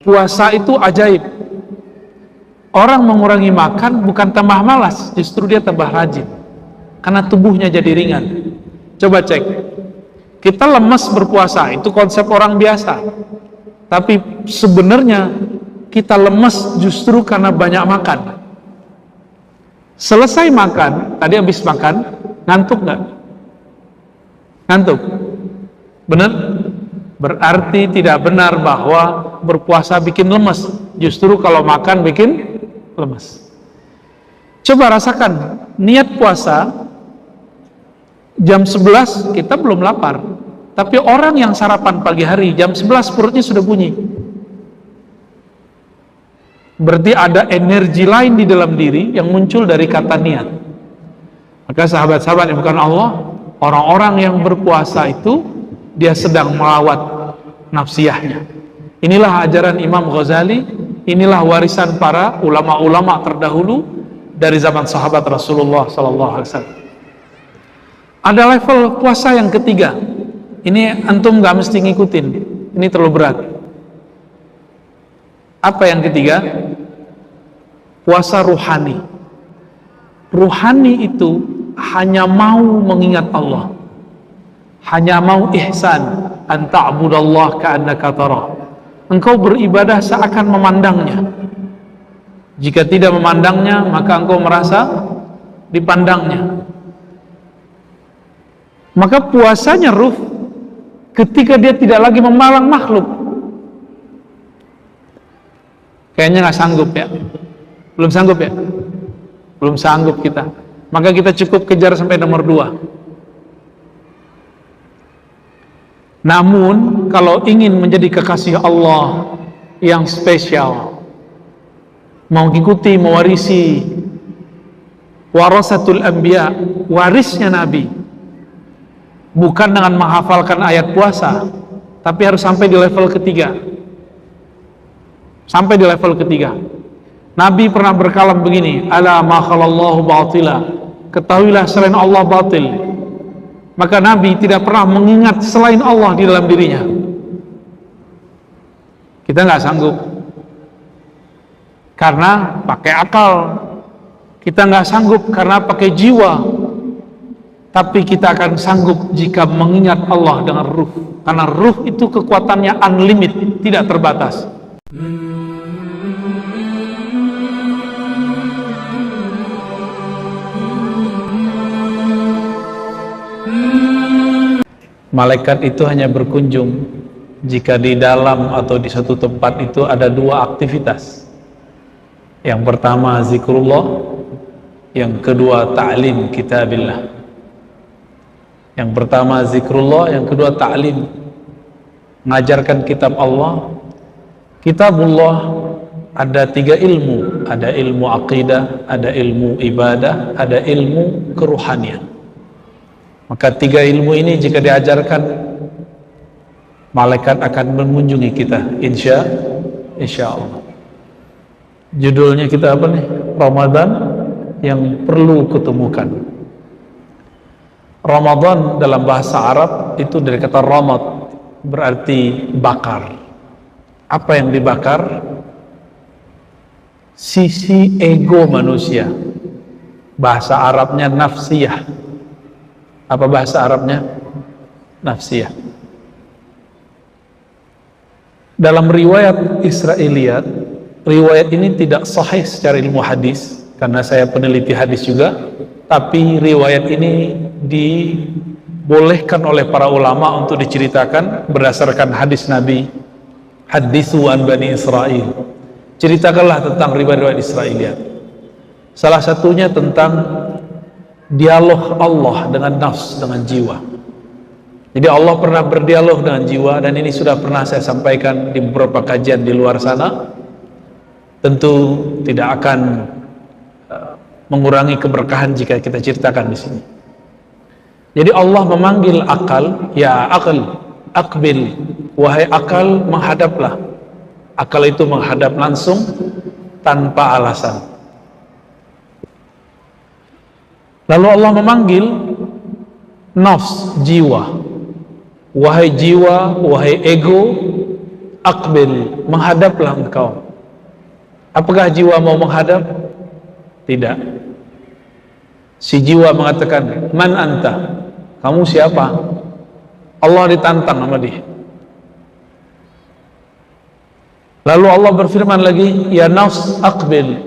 Puasa itu ajaib. Orang mengurangi makan bukan tambah malas, justru dia tambah rajin. Karena tubuhnya jadi ringan. Coba cek. Kita lemas berpuasa, itu konsep orang biasa. Tapi sebenarnya kita lemas justru karena banyak makan. Selesai makan, tadi habis makan, ngantuk nggak? Ngantuk? Benar? Berarti tidak benar bahwa berpuasa bikin lemes. Justru kalau makan bikin lemes. Coba rasakan, niat puasa jam 11 kita belum lapar. Tapi orang yang sarapan pagi hari jam 11 perutnya sudah bunyi. Berarti ada energi lain di dalam diri yang muncul dari kata niat. Maka sahabat-sahabat yang bukan Allah, orang-orang yang berpuasa itu dia sedang melawat nafsiyahnya. Inilah ajaran Imam Ghazali, inilah warisan para ulama-ulama terdahulu dari zaman sahabat Rasulullah SAW. Ada level puasa yang ketiga. Ini antum gak mesti ngikutin, ini terlalu berat. Apa yang ketiga? Puasa ruhani. Ruhani itu hanya mau mengingat Allah, hanya mau ihsan, an ta'budallah ka'annaka tarah. Engkau beribadah seakan memandangnya. Jika tidak memandangnya, maka engkau merasa dipandangnya. Maka puasanya ruh ketika dia tidak lagi memandang makhluk. Kayaknya nggak sanggup ya. Belum sanggup ya? Belum sanggup kita. Maka kita cukup kejar sampai nomor 2. Namun kalau ingin menjadi kekasih Allah yang spesial, mau ikuti, mewarisi warasatul anbiya, warisnya Nabi, bukan dengan menghafalkan ayat puasa, tapi harus sampai di level ketiga. Sampai di level ketiga. Nabi pernah berkalam begini, ala ma khalallahu batila, ketahuilah selain Allah batil. Maka Nabi tidak pernah mengingat selain Allah di dalam dirinya. Kita nggak sanggup karena pakai akal, kita nggak sanggup karena pakai jiwa, tapi kita akan sanggup jika mengingat Allah dengan ruh, karena ruh itu kekuatannya unlimited, tidak terbatas. Malaikat itu hanya berkunjung jika di dalam atau di satu tempat itu ada 2 aktivitas. Yang pertama zikrullah, yang kedua ta'lim kitabillah. Yang pertama zikrullah, yang kedua ta'lim, mengajarkan kitab Allah. Kitabullah ada 3 ilmu, ada ilmu aqidah, ada ilmu ibadah, ada ilmu keruhanian. Maka 3 ilmu ini jika diajarkan, malaikat akan mengunjungi kita, insya Allah. Judulnya kita apa nih? Ramadan yang perlu kutemukan. Ramadan dalam bahasa Arab itu dari kata ramad, berarti bakar. Apa yang dibakar? Sisi ego manusia. Bahasa Arabnya nafsiyah. Apa bahasa Arabnya? Nafsiyah. Dalam riwayat Israiliyat, riwayat ini tidak sahih secara ilmu hadis, karena saya peneliti hadis juga, tapi riwayat ini dibolehkan oleh para ulama untuk diceritakan berdasarkan hadis Nabi, hadithu an Bani Israel, ceritakanlah tentang riwayat Israiliyat. Salah satunya tentang dialog Allah dengan nafs, dengan jiwa. Jadi Allah pernah berdialog dengan jiwa, dan ini sudah pernah saya sampaikan di beberapa kajian di luar sana. Tentu tidak akan mengurangi keberkahan jika kita ceritakan di sini. Jadi Allah memanggil akal, ya akal, akbil, wahai akal, menghadaplah. Akal itu menghadap langsung tanpa alasan. Lalu Allah memanggil nafs, jiwa. Wahai jiwa, wahai ego, aqbil, menghadaplah engkau. Apakah jiwa mau menghadap? Tidak. Si jiwa mengatakan, man anta? Kamu siapa? Allah ditantang sama dia. Lalu Allah berfirman lagi, ya nafs aqbil,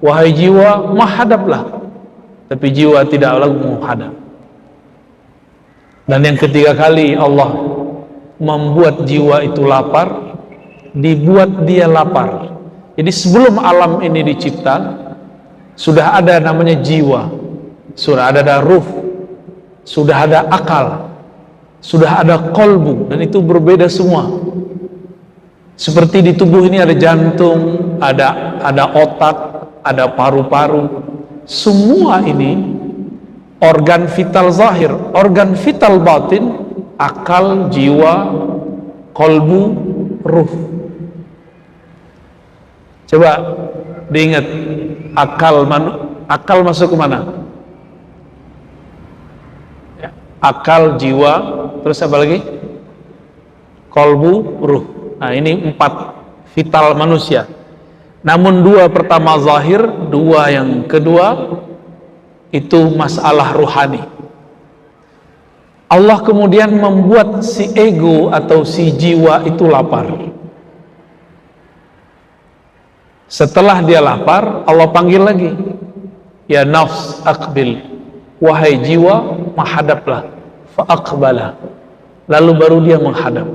wahai jiwa, menghadaplah. Tapi jiwa tidak lagi menghadap. Dan yang ketiga kali Allah membuat jiwa itu lapar, dibuat dia lapar. Jadi sebelum alam ini dicipta, sudah ada namanya jiwa, sudah ada ruh, sudah ada akal, sudah ada kolbu, dan itu berbeda semua. Seperti di tubuh ini ada jantung, ada otak, ada paru-paru. Semua ini organ vital zahir, organ vital batin, akal, jiwa, kolbu, ruh. Coba diingat, akal masuk ke mana? Ya, akal, jiwa, terus apa lagi? Kolbu, ruh. Nah, ini 4 vital manusia. Namun 2 pertama zahir, 2 yang kedua itu masalah ruhani. Allah kemudian membuat si ego atau si jiwa itu lapar. Setelah dia lapar, Allah panggil lagi, ya nafs aqbil, wahai jiwa, menghadaplah. Fa aqbala, lalu baru dia menghadap.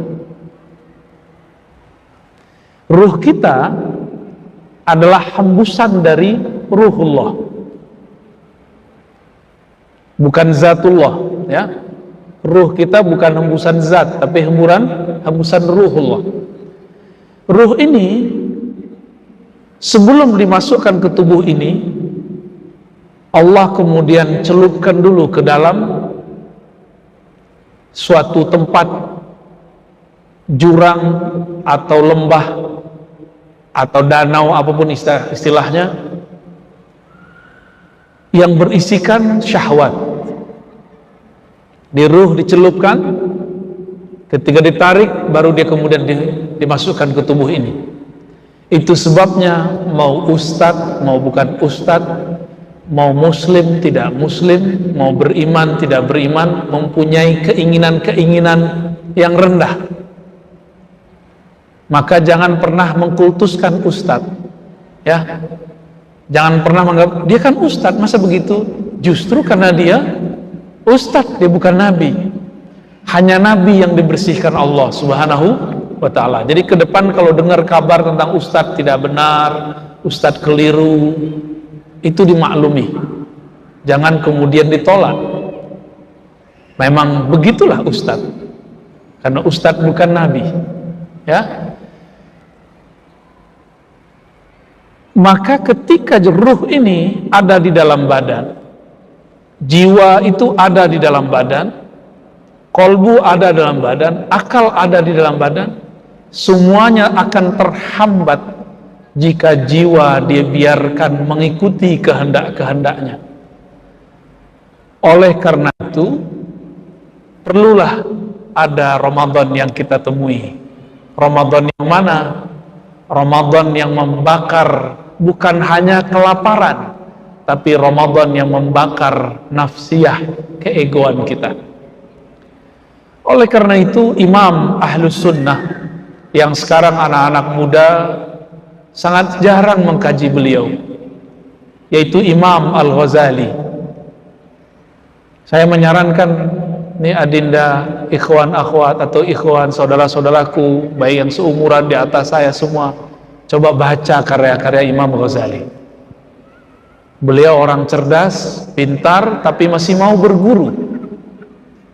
Ruh kita adalah hembusan dari ruhullah, bukan zatullah, ya. Ruh kita bukan hembusan zat, tapi hembusan ruhullah. Ruh ini sebelum dimasukkan ke tubuh ini, Allah kemudian celupkan dulu ke dalam suatu tempat, jurang atau lembah atau danau, apapun istilahnya, yang berisikan syahwat. Di ruh dicelupkan, ketika ditarik baru dia kemudian dimasukkan ke tubuh ini. Itu sebabnya mau ustadz, mau bukan ustadz, mau muslim, tidak muslim, mau beriman, tidak beriman, mempunyai keinginan-keinginan yang rendah. Maka jangan pernah mengkultuskan ustadz, ya. Jangan pernah menganggap dia kan ustadz, masa begitu? Justru karena dia ustadz, dia bukan nabi. Hanya nabi yang dibersihkan Allah Subhanahu wa ta'ala. Jadi ke depan kalau dengar kabar tentang ustadz tidak benar, ustadz keliru, itu dimaklumi, jangan kemudian ditolak. Memang begitulah ustadz, karena ustadz bukan nabi, ya. Maka ketika ruh ini ada di dalam badan, jiwa itu ada di dalam badan, kolbu ada dalam badan, akal ada di dalam badan, semuanya akan terhambat jika jiwa dia biarkan mengikuti kehendak-kehendaknya. Oleh karena itu, perlulah ada Ramadan yang kita temui. Ramadan yang mana? Ramadan yang membakar bukan hanya kelaparan, tapi Ramadan yang membakar nafsiyah, keegoan kita. Oleh karena itu, Imam Ahlus Sunnah yang sekarang anak-anak muda sangat jarang mengkaji beliau, yaitu Imam Al-Ghazali. Saya menyarankan ini adinda, ikhwan akhwat atau ikhwan saudara-saudaraku, baik yang seumuran di atas saya semua, coba baca karya-karya Imam Ghazali. Beliau orang cerdas, pintar, tapi masih mau berguru.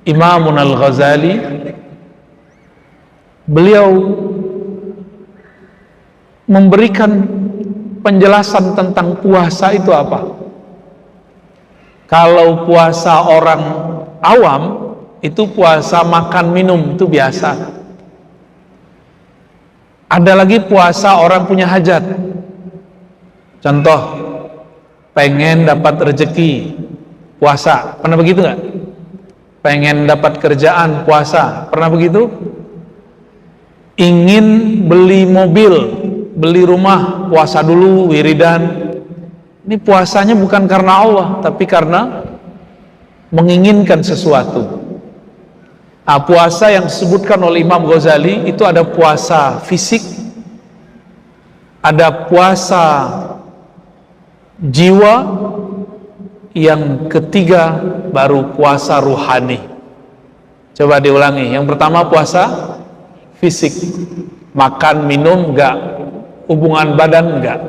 Imam Al-Ghazali, beliau memberikan penjelasan tentang puasa itu apa. Kalau puasa orang awam, itu puasa makan minum, itu biasa. Ada lagi puasa orang punya hajat. Contoh, pengen dapat rezeki, puasa. Pernah begitu nggak? Pengen dapat kerjaan, puasa. Pernah begitu? ingin beli mobil, beli rumah, puasa dulu, wiridan. Ini puasanya bukan karena Allah, tapi karena menginginkan sesuatu. Nah, puasa yang disebutkan oleh Imam Ghazali itu ada puasa fisik, ada puasa jiwa, yang ketiga baru puasa ruhani. Coba diulangi. Yang pertama puasa fisik, makan minum enggak, hubungan badan enggak.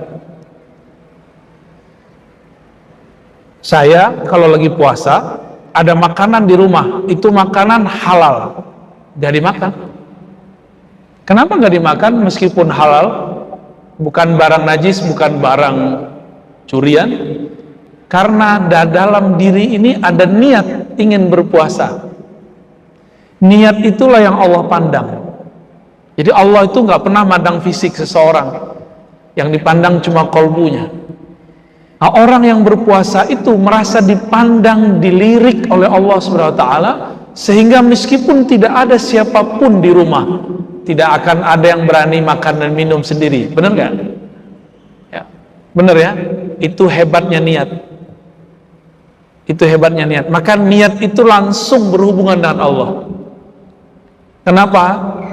Saya kalau lagi puasa ada makanan di rumah, itu makanan halal, nggak dimakan. Kenapa nggak dimakan meskipun halal? Bukan barang najis, bukan barang curian. Karena dalam diri ini ada niat ingin berpuasa. Niat itulah yang Allah pandang. Jadi Allah itu nggak pernah mandang fisik seseorang, yang dipandang cuma kolbunya. Nah, orang yang berpuasa itu merasa dipandang, dilirik oleh Allah SWT, sehingga meskipun tidak ada siapapun di rumah, tidak akan ada yang berani makan dan minum sendiri. Benar nggak? Ya, benar ya. Itu hebatnya niat. Itu hebatnya niat. Maka niat itu langsung berhubungan dengan Allah. Kenapa?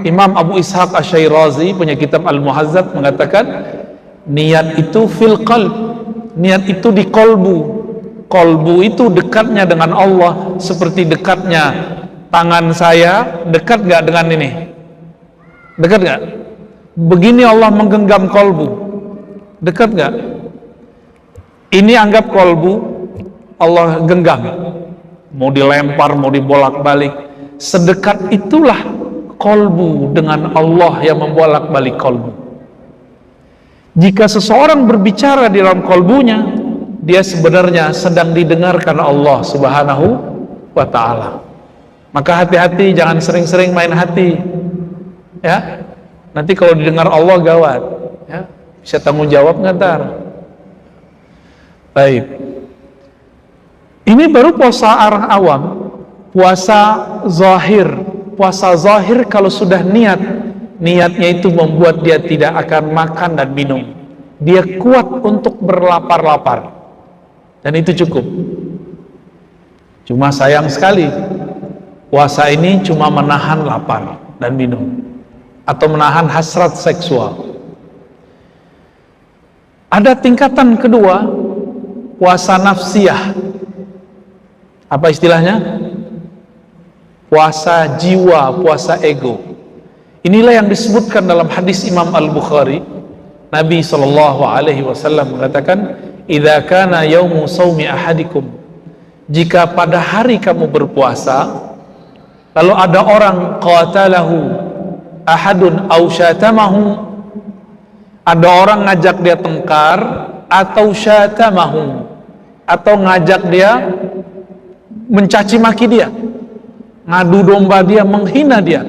Imam Abu Ishaq Asy-Syirazi punya kitab Al-Muhazzab mengatakan niat itu fil qalb. Niat itu di kolbu. Kolbu itu dekatnya dengan Allah seperti dekatnya tangan saya. Dekat gak dengan ini? Dekat gak? Begini Allah menggenggam kolbu. Dekat gak? Ini anggap kolbu, Allah genggam. Mau dilempar, mau dibolak-balik. Sedekat itulah kolbu dengan Allah yang membolak-balik kolbu. Jika seseorang berbicara di dalam kolbunya, dia sebenarnya sedang didengarkan Allah Subhanahu wa ta'ala. Maka hati-hati, jangan sering-sering main hati, ya. Nanti kalau didengar Allah gawat, ya. Bisa tanggung jawab ntar. Baik. Ini baru puasa orang awam. Puasa zahir. Puasa zahir kalau sudah niatnya itu membuat dia tidak akan makan dan minum. Dia kuat untuk berlapar-lapar, dan itu cukup. Cuma sayang sekali, puasa ini cuma menahan lapar dan minum, atau menahan hasrat seksual. Ada tingkatan kedua, puasa nafsiyah. Apa istilahnya? Puasa jiwa, puasa ego. Inilah yang disebutkan dalam hadis Imam Al-Bukhari. Nabi SAW mengatakan, "Idza kana yaumu shaumi ahadikum." Jika pada hari kamu berpuasa, lalu ada orang qatalahu ahadun aw syatamahu, ada orang ngajak dia tengkar, atau syatamahu, atau ngajak dia mencaci maki dia, ngadu domba dia, menghina dia.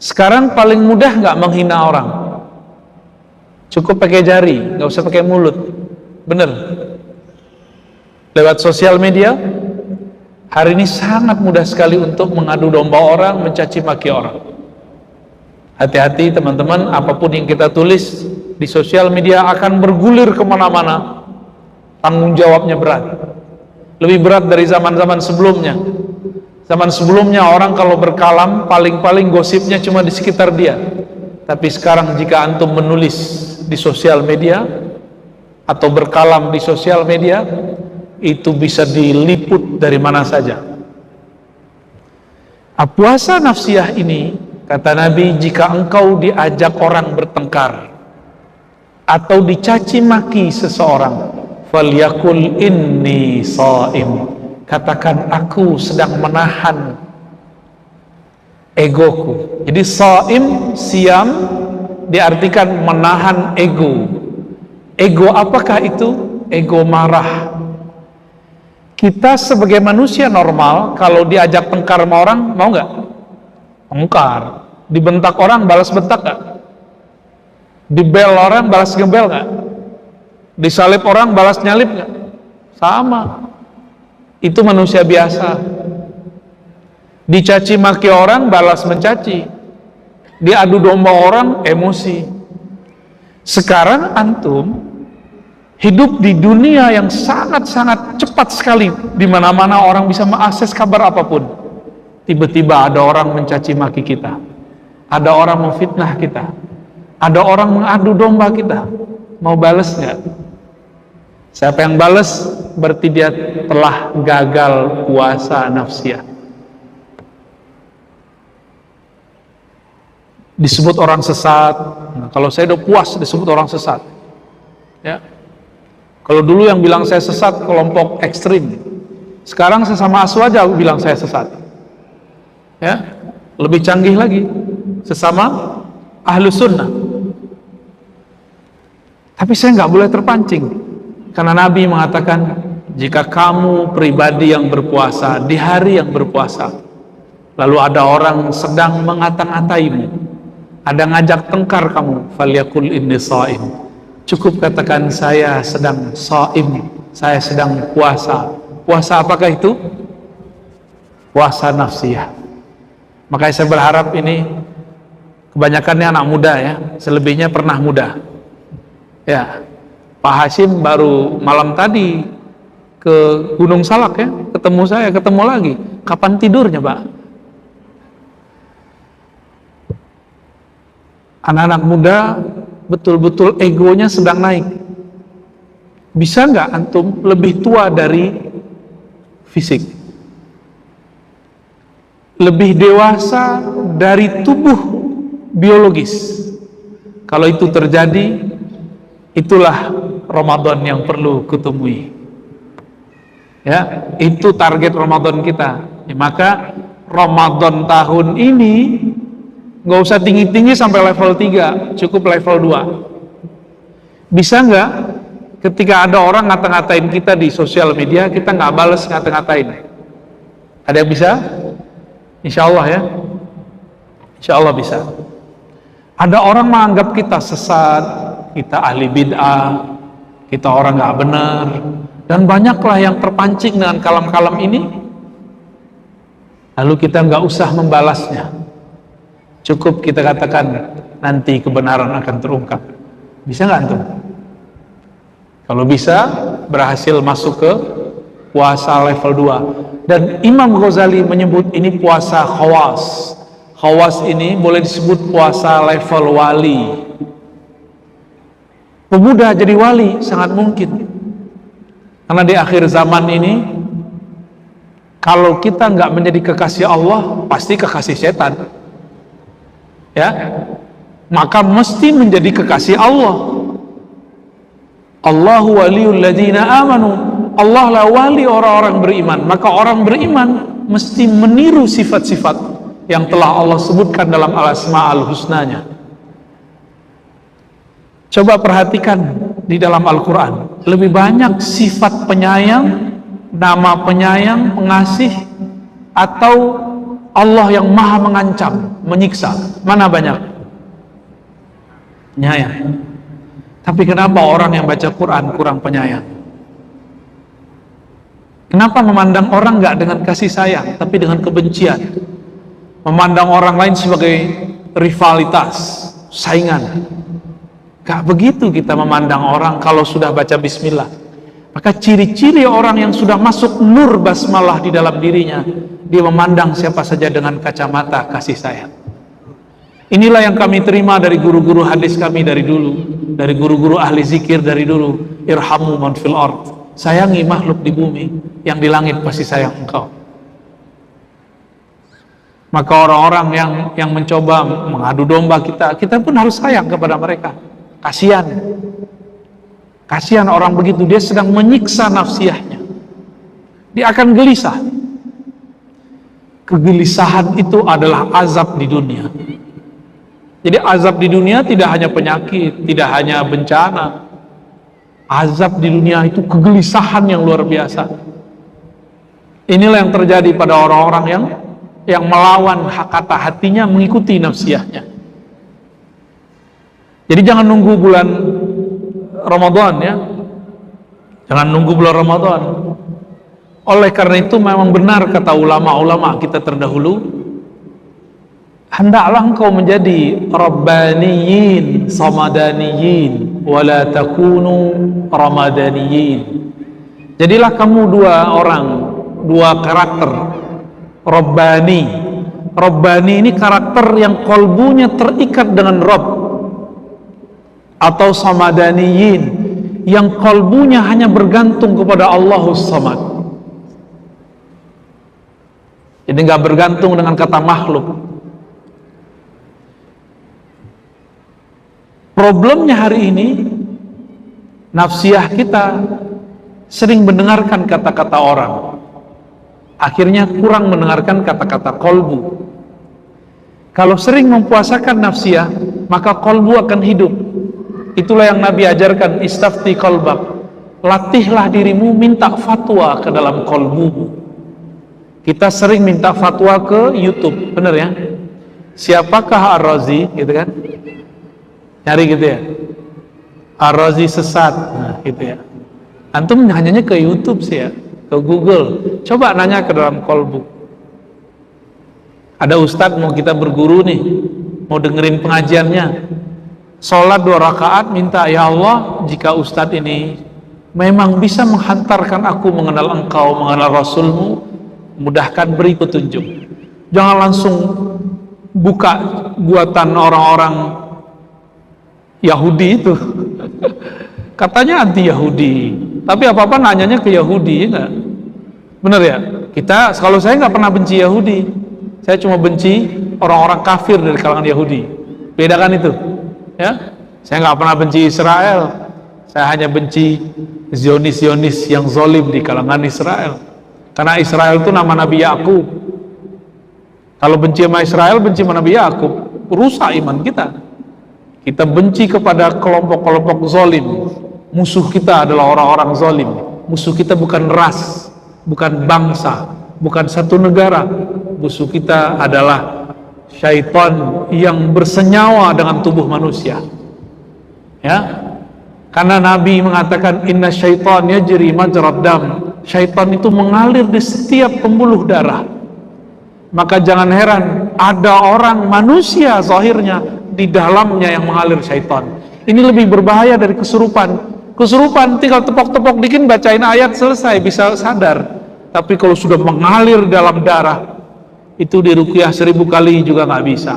Sekarang paling mudah nggak menghina orang? Cukup pakai jari, nggak usah pakai mulut. Bener? Lewat sosial media, hari ini sangat mudah sekali untuk mengadu domba orang, mencaci maki orang. Hati-hati teman-teman, apapun yang kita tulis di sosial media akan bergulir kemana-mana. Tanggung jawabnya berat. Lebih berat dari zaman-zaman sebelumnya. Zaman sebelumnya orang kalau berkalam paling-paling gosipnya cuma di sekitar dia. Tapi sekarang jika antum menulis di sosial media atau berkalam di sosial media, itu bisa diliput dari mana saja. Puasa nafsiyah ini, kata Nabi, jika engkau diajak orang bertengkar atau dicaci maki seseorang, falyakul inni shaim. Katakan aku sedang menahan egoku. Jadi shaim, siam diartikan menahan ego. Ego apakah itu? Ego marah. Kita sebagai manusia normal, kalau diajak tengkar sama orang, mau nggak? Tengkar. Dibentak orang, balas bentak nggak? Dibel orang, balas gebel nggak? Disalip orang, balas nyalip nggak? Sama. Itu manusia biasa. Dicaci maki orang, balas mencaci. Dia adu domba orang, emosi. Sekarang antum hidup di dunia yang sangat-sangat cepat sekali, di mana-mana orang bisa mengakses kabar apapun. Tiba-tiba ada orang mencaci maki kita, ada orang memfitnah kita, ada orang mengadu domba kita. Mau balas nggak? Siapa yang balas berarti dia telah gagal puasa nafsiyah. Disebut orang sesat. Nah, kalau saya udah puas disebut orang sesat, ya. Kalau dulu yang bilang saya sesat kelompok ekstrim, sekarang sesama asu aja bilang saya sesat, ya. Lebih canggih lagi, sesama ahlu sunnah. Tapi saya nggak boleh terpancing, karena Nabi mengatakan, jika kamu pribadi yang berpuasa di hari yang berpuasa, lalu ada orang sedang mengata-ngataimu, ada ngajak tengkar kamu, falyakul inni shaim, cukup katakan saya sedang shaim, saya sedang puasa. Puasa apakah itu? Puasa nafsiyah. Makanya saya berharap ini kebanyakannya anak muda, ya, selebihnya pernah muda, ya. Pak Hashim baru malam tadi ke Gunung Salak, ya, ketemu saya, ketemu lagi. Kapan tidurnya, Pak? Anak-anak muda betul-betul egonya sedang naik. Bisa nggak antum lebih tua dari fisik, lebih dewasa dari tubuh biologis? Kalau itu terjadi, itulah Ramadan yang perlu kutemui, ya. Itu target Ramadan kita, ya. Maka Ramadan tahun ini nggak usah tinggi-tinggi sampai level 3, cukup level 2. Bisa nggak ketika ada orang ngata-ngatain kita di sosial media, kita nggak bales ngata-ngatain? Ada yang bisa? Insya Allah, ya. Insya Allah bisa. Ada orang menganggap kita sesat, kita ahli bid'ah, kita orang nggak benar, dan banyaklah yang terpancing dengan kalam-kalam ini. Lalu kita nggak usah membalasnya. Cukup kita katakan, nanti kebenaran akan terungkap. Bisa nggak antum? Kalau bisa, berhasil masuk ke puasa level 2. Dan Imam Ghazali menyebut ini puasa khawas. Khawas ini boleh disebut puasa level wali. Pemuda jadi wali sangat mungkin. Karena di akhir zaman ini, kalau kita nggak menjadi kekasih Allah, pasti kekasih setan, ya. Maka mesti menjadi kekasih Allah. Allahu waliyul ladzina amanu. Allah lah wali orang-orang beriman. Maka orang beriman mesti meniru sifat-sifat yang telah Allah sebutkan dalam al-asma'ul husnanya. Coba perhatikan di dalam Al-Quran, lebih banyak sifat penyayang, nama penyayang, pengasih, atau Allah yang maha mengancam, menyiksa? Mana banyak? Penyayang. Tapi kenapa orang yang baca Quran kurang penyayang? Kenapa memandang orang nggak dengan kasih sayang, tapi dengan kebencian? Memandang orang lain sebagai rivalitas, saingan. Gak begitu kita memandang orang kalau sudah baca bismillah. Maka ciri-ciri orang yang sudah masuk nur basmalah di dalam dirinya, dia memandang siapa saja dengan kacamata kasih sayang. Inilah yang kami terima dari guru-guru hadis kami dari dulu, dari guru-guru ahli zikir dari dulu. Irhamu man fil ard, sayangi makhluk di bumi, yang di langit pasti sayang engkau. Maka orang-orang yang mencoba mengadu domba kita pun harus sayang kepada mereka. Kasihan, kasihan orang begitu, dia sedang menyiksa nafsiyahnya, dia akan gelisah. Kegelisahan itu adalah azab di dunia. Jadi azab di dunia tidak hanya penyakit, tidak hanya bencana. Azab di dunia itu kegelisahan yang luar biasa. Inilah yang terjadi pada orang-orang yang melawan kata hatinya, mengikuti nafsiyahnya. Jadi jangan nunggu bulan Ramadan, ya. Jangan nunggu bulan Ramadan. Oleh karena itu memang benar kata ulama-ulama kita terdahulu, hendaklah engkau menjadi rabbaniyin samadaniyin wala takunu ramadaniyin. Jadilah kamu dua karakter. Rabbani. Rabbani ini karakter yang kolbunya terikat dengan Rabb. Atau samadaniyin, yang kolbunya hanya bergantung kepada Allahus Samad. Jadi nggak bergantung dengan kata makhluk. Problemnya hari ini, nafsiyah kita sering mendengarkan kata-kata orang, akhirnya kurang mendengarkan kata-kata kolbu. Kalau sering mempuasakan nafsiyah, maka kolbu akan hidup. Itulah yang Nabi ajarkan, istafti kolbak, latihlah dirimu minta fatwa ke dalam kolbumu. Kita sering minta fatwa ke YouTube, bener ya? Siapakah Ar-Razi, gitu kan? Nyari gitu ya, Ar-Razi sesat, nah gitu ya. Antum hanya ke YouTube sih ya, ke Google. Coba nanya ke dalam kolbu. Ada ustadz mau kita berguru nih, mau dengerin pengajiannya, sholat 2 rakaat, minta, ya Allah, jika ustadz ini memang bisa menghantarkan aku mengenal engkau, mengenal Rasulmu, mudahkan, beri petunjuk. Jangan langsung buka buatan orang-orang Yahudi itu. Katanya anti Yahudi, tapi apa-apa nanyanya ke Yahudi, ya enggak? Bener ya? Kalau saya nggak pernah benci Yahudi, saya cuma benci orang-orang kafir dari kalangan Yahudi. Bedakan itu, ya? Saya nggak pernah benci Israel, saya hanya benci Zionis-Zionis yang zolim di kalangan Israel. Karena Israel itu nama Nabi Yakub. Kalau benci sama Israel, benci sama Nabi Yakub, rusak iman kita. Kita benci kepada kelompok-kelompok zolim. Musuh kita adalah orang-orang zolim. Musuh kita bukan ras, bukan bangsa, bukan satu negara. Musuh kita adalah syaitan yang bersenyawa dengan tubuh manusia. Ya, karena Nabi mengatakan inna syaitan yajri majrad dam. Syaitan itu mengalir di setiap pembuluh darah. Maka jangan heran ada orang manusia zahirnya, di dalamnya yang mengalir syaitan. Ini lebih berbahaya dari kesurupan. Kesurupan tinggal tepok-tepok dikit, bacain ayat, selesai, bisa sadar. Tapi kalau sudah mengalir dalam darah, itu diruqyah 1000 kali juga nggak bisa.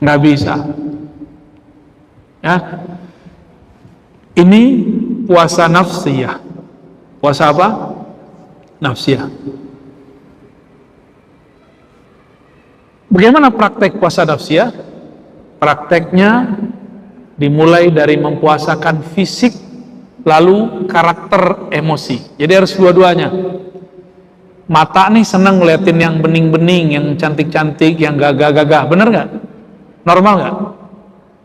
Nggak bisa. Ya. Ini puasa nafsiyah. Puasa apa? Nafsiyah. Bagaimana praktek puasa nafsiyah? Prakteknya dimulai dari mempuasakan fisik, lalu karakter, emosi. Jadi harus dua-duanya. Mata nih senang ngeliatin yang bening-bening, yang cantik-cantik, yang gagah-gagah, bener nggak? Normal nggak?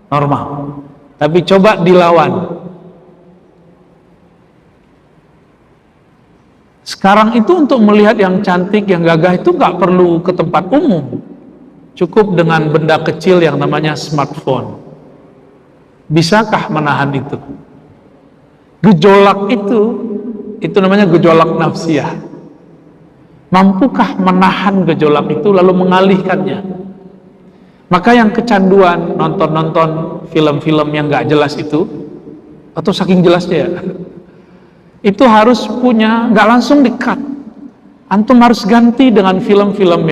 Normal. Tapi coba dilawan. Sekarang itu untuk melihat yang cantik, yang gagah itu nggak perlu ke tempat umum. Cukup dengan benda kecil yang namanya smartphone. Bisakah menahan itu? Gejolak itu namanya gejolak nafsiyah. Mampukah menahan gejolak itu lalu mengalihkannya? Maka yang kecanduan nonton-nonton film-film yang nggak jelas itu, atau saking jelasnya ya, itu harus punya, nggak langsung di-cut. Antum harus ganti dengan film-film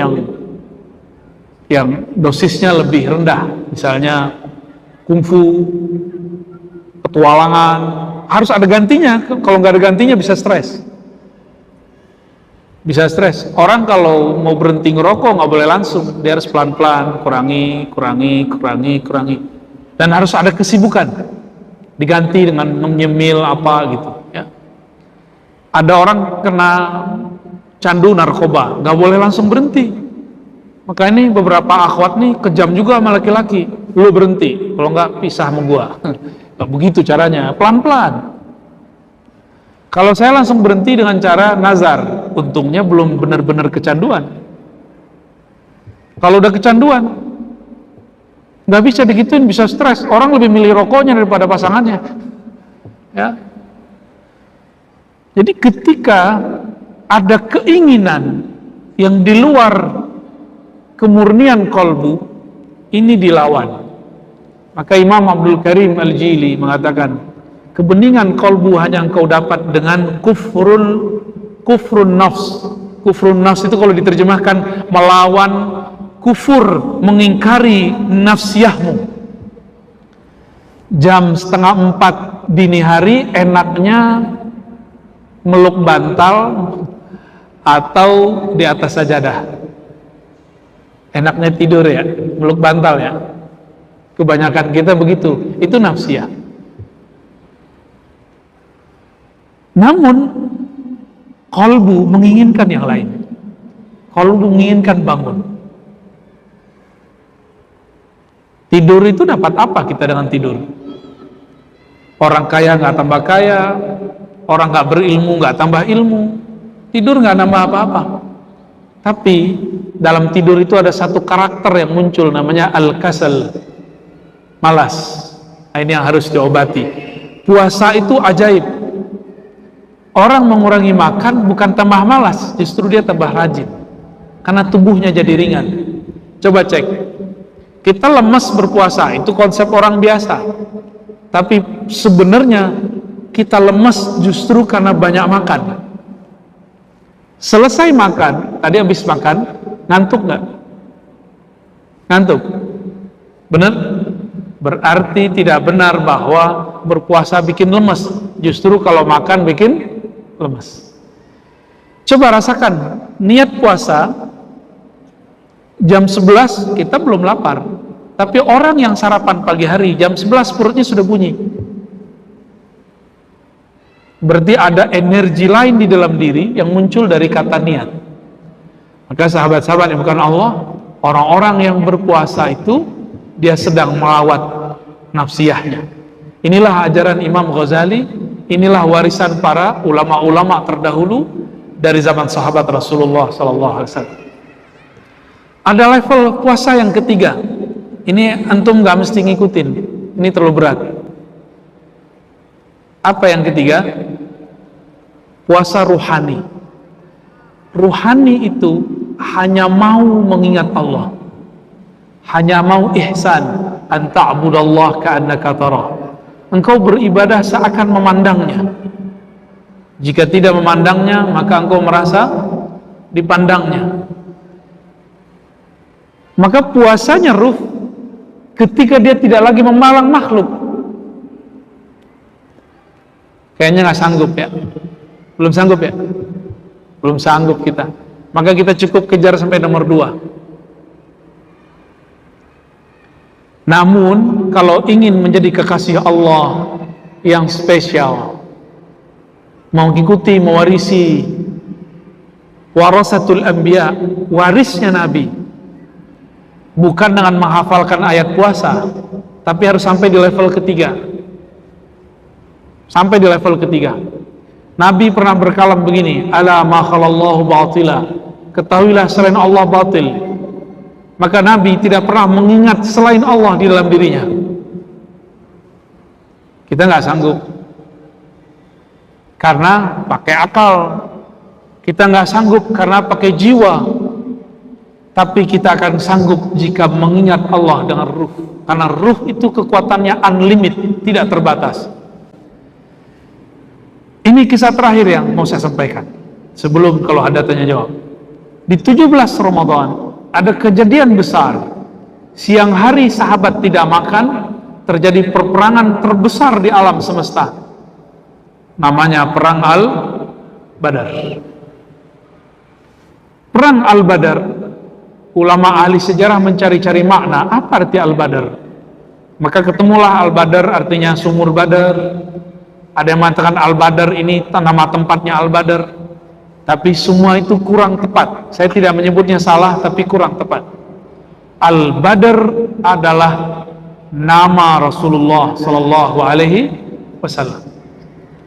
yang dosisnya lebih rendah, misalnya kungfu, petualangan, harus ada gantinya. Kalau nggak ada gantinya bisa stres. Bisa stres. Orang kalau mau berhenti ngerokok nggak boleh langsung, dia harus pelan-pelan, kurangi, dan harus ada kesibukan, diganti dengan menyemil apa gitu. Ya. Ada orang kena candu narkoba, nggak boleh langsung berhenti. Maka ini beberapa akhwat nih kejam juga sama laki-laki. Lu berhenti, kalau nggak pisah sama gua. Nggak begitu caranya, pelan-pelan. Kalau saya langsung berhenti dengan cara nazar, untungnya belum benar-benar kecanduan. Kalau udah kecanduan, nggak bisa digituin, bisa stres. Orang lebih milih rokoknya daripada pasangannya. Ya. Jadi ketika ada keinginan yang di luar kemurnian kolbu ini dilawan. Maka Imam Abdul Karim Al-Jili mengatakan, kebeningan kolbu hanya engkau dapat dengan kufrun nafs. Kufrun nafs itu kalau diterjemahkan melawan kufur, mengingkari nafsiyahmu. Jam 3:30 dini hari enaknya meluk bantal atau di atas sajadah. Enaknya tidur ya, meluk bantal ya. Kebanyakan kita begitu, itu nafsiyah. Namun qalbu menginginkan yang lain. Qalbu menginginkan bangun. Tidur itu dapat apa kita dengan tidur? Orang kaya nggak tambah kaya, orang nggak berilmu nggak tambah ilmu, tidur nggak nambah apa-apa. Tapi dalam tidur itu ada satu karakter yang muncul, namanya al-kasal, malas. Nah, ini yang harus diobati. Puasa itu ajaib. Orang mengurangi makan bukan tambah malas, justru dia tambah rajin, karena tubuhnya jadi ringan. Coba cek, kita lemas berpuasa, itu konsep orang biasa. Tapi sebenarnya kita lemas justru karena banyak makan. Selesai makan, tadi habis makan, ngantuk nggak? Ngantuk? Benar? Berarti tidak benar bahwa berpuasa bikin lemas. Justru kalau makan bikin lemas. Coba rasakan, niat puasa jam 11 kita belum lapar. Tapi orang yang sarapan pagi hari jam 11 perutnya sudah bunyi. Berarti ada energi lain di dalam diri yang muncul dari kata niat. Maka sahabat-sahabat yang bukan Allah, orang-orang yang berpuasa itu dia sedang melawat nafsiyahnya. Inilah ajaran Imam Ghazali, inilah warisan para ulama-ulama terdahulu dari zaman sahabat Rasulullah SAW. Ada level puasa yang ketiga. Ini antum gak mesti ngikutin, ini terlalu berat. Apa yang ketiga? Puasa ruhani. Ruhani itu hanya mau mengingat Allah, hanya mau ihsan, an ta'budallah ka'annaka tarah. Engkau beribadah seakan memandangnya. Jika tidak memandangnya, maka engkau merasa dipandangnya. Maka puasanya ruh ketika dia tidak lagi memandang makhluk. Kayaknya nggak sanggup ya, belum sanggup ya, belum sanggup kita. Maka kita cukup kejar sampai nomor 2. Namun kalau ingin menjadi kekasih Allah yang spesial, mau ikuti, mewarisi warasatul anbiya, warisnya Nabi, bukan dengan menghafalkan ayat puasa, tapi harus sampai di level ketiga. Sampai di level ketiga. Nabi pernah berkalam begini, ala ma khalallahu batila, ketahuilah selain Allah batil. Maka Nabi tidak pernah mengingat selain Allah di dalam dirinya. Kita nggak sanggup karena pakai akal, kita nggak sanggup karena pakai jiwa. Tapi kita akan sanggup jika mengingat Allah dengan ruh. Karena ruh itu kekuatannya unlimited, tidak terbatas. Ini kisah terakhir yang mau saya sampaikan sebelum kalau ada tanya jawab. Di 17 Ramadan ada kejadian besar. Siang hari sahabat tidak makan, terjadi perperangan terbesar di alam semesta. Namanya Perang Al-Badar. Perang Al-Badar, ulama ahli sejarah mencari-cari makna, apa arti Al-Badar? Maka ketemulah Al-Badar artinya sumur Badar. Ada yang mengatakan Al-Badar ini nama tempatnya Al-Badar. Tapi semua itu kurang tepat. Saya tidak menyebutnya salah, tapi kurang tepat. Al-Badar adalah nama Rasulullah Sallallahu Alaihi Wasallam.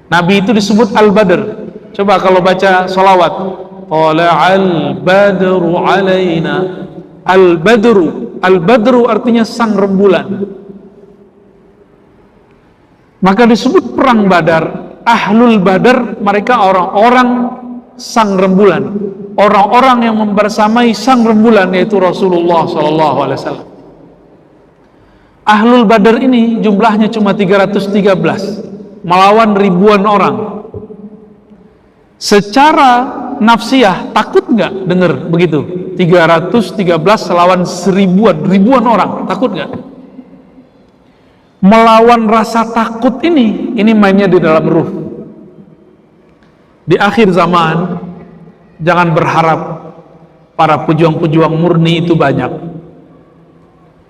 Nabi itu disebut Al-Badar. Coba kalau baca sholawat, Tala'al badru alaina. Al-Badru artinya sang rembulan. Maka disebut perang Badar. Ahlul Badar, mereka orang-orang sang rembulan, orang-orang yang membersamai sang rembulan, yaitu Rasulullah SAW. Ahlul Badar ini jumlahnya cuma 313 melawan ribuan orang. Secara nafsiyah takut nggak dengar begitu? 313 lawan ribuan orang, takut nggak? Melawan rasa takut ini mainnya di dalam ruh. Di akhir zaman, jangan berharap para pejuang-pejuang murni itu banyak.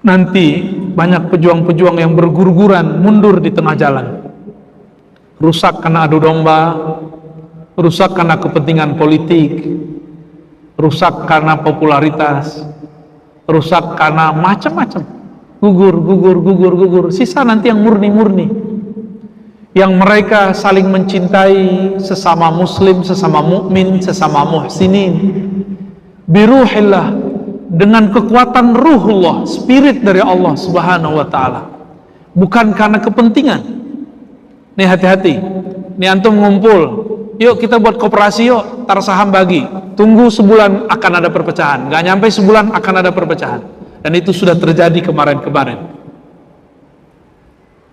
Nanti banyak pejuang-pejuang yang bergugur-guran mundur di tengah jalan. Rusak karena adu domba, rusak karena kepentingan politik, rusak karena popularitas, rusak karena macam-macam. Gugur. Sisa nanti yang murni-murni, yang mereka saling mencintai sesama muslim, sesama mukmin, sesama muhsinin biruhillah, dengan kekuatan ruhullah, spirit dari Allah Subhanahu wa ta'ala, bukan karena kepentingan. Nih hati-hati, nih antum ngumpul, yuk kita buat koperasi yuk, tar saham bagi, tunggu sebulan akan ada perpecahan, gak nyampe sebulan akan ada perpecahan. Dan itu sudah terjadi kemarin-kemarin.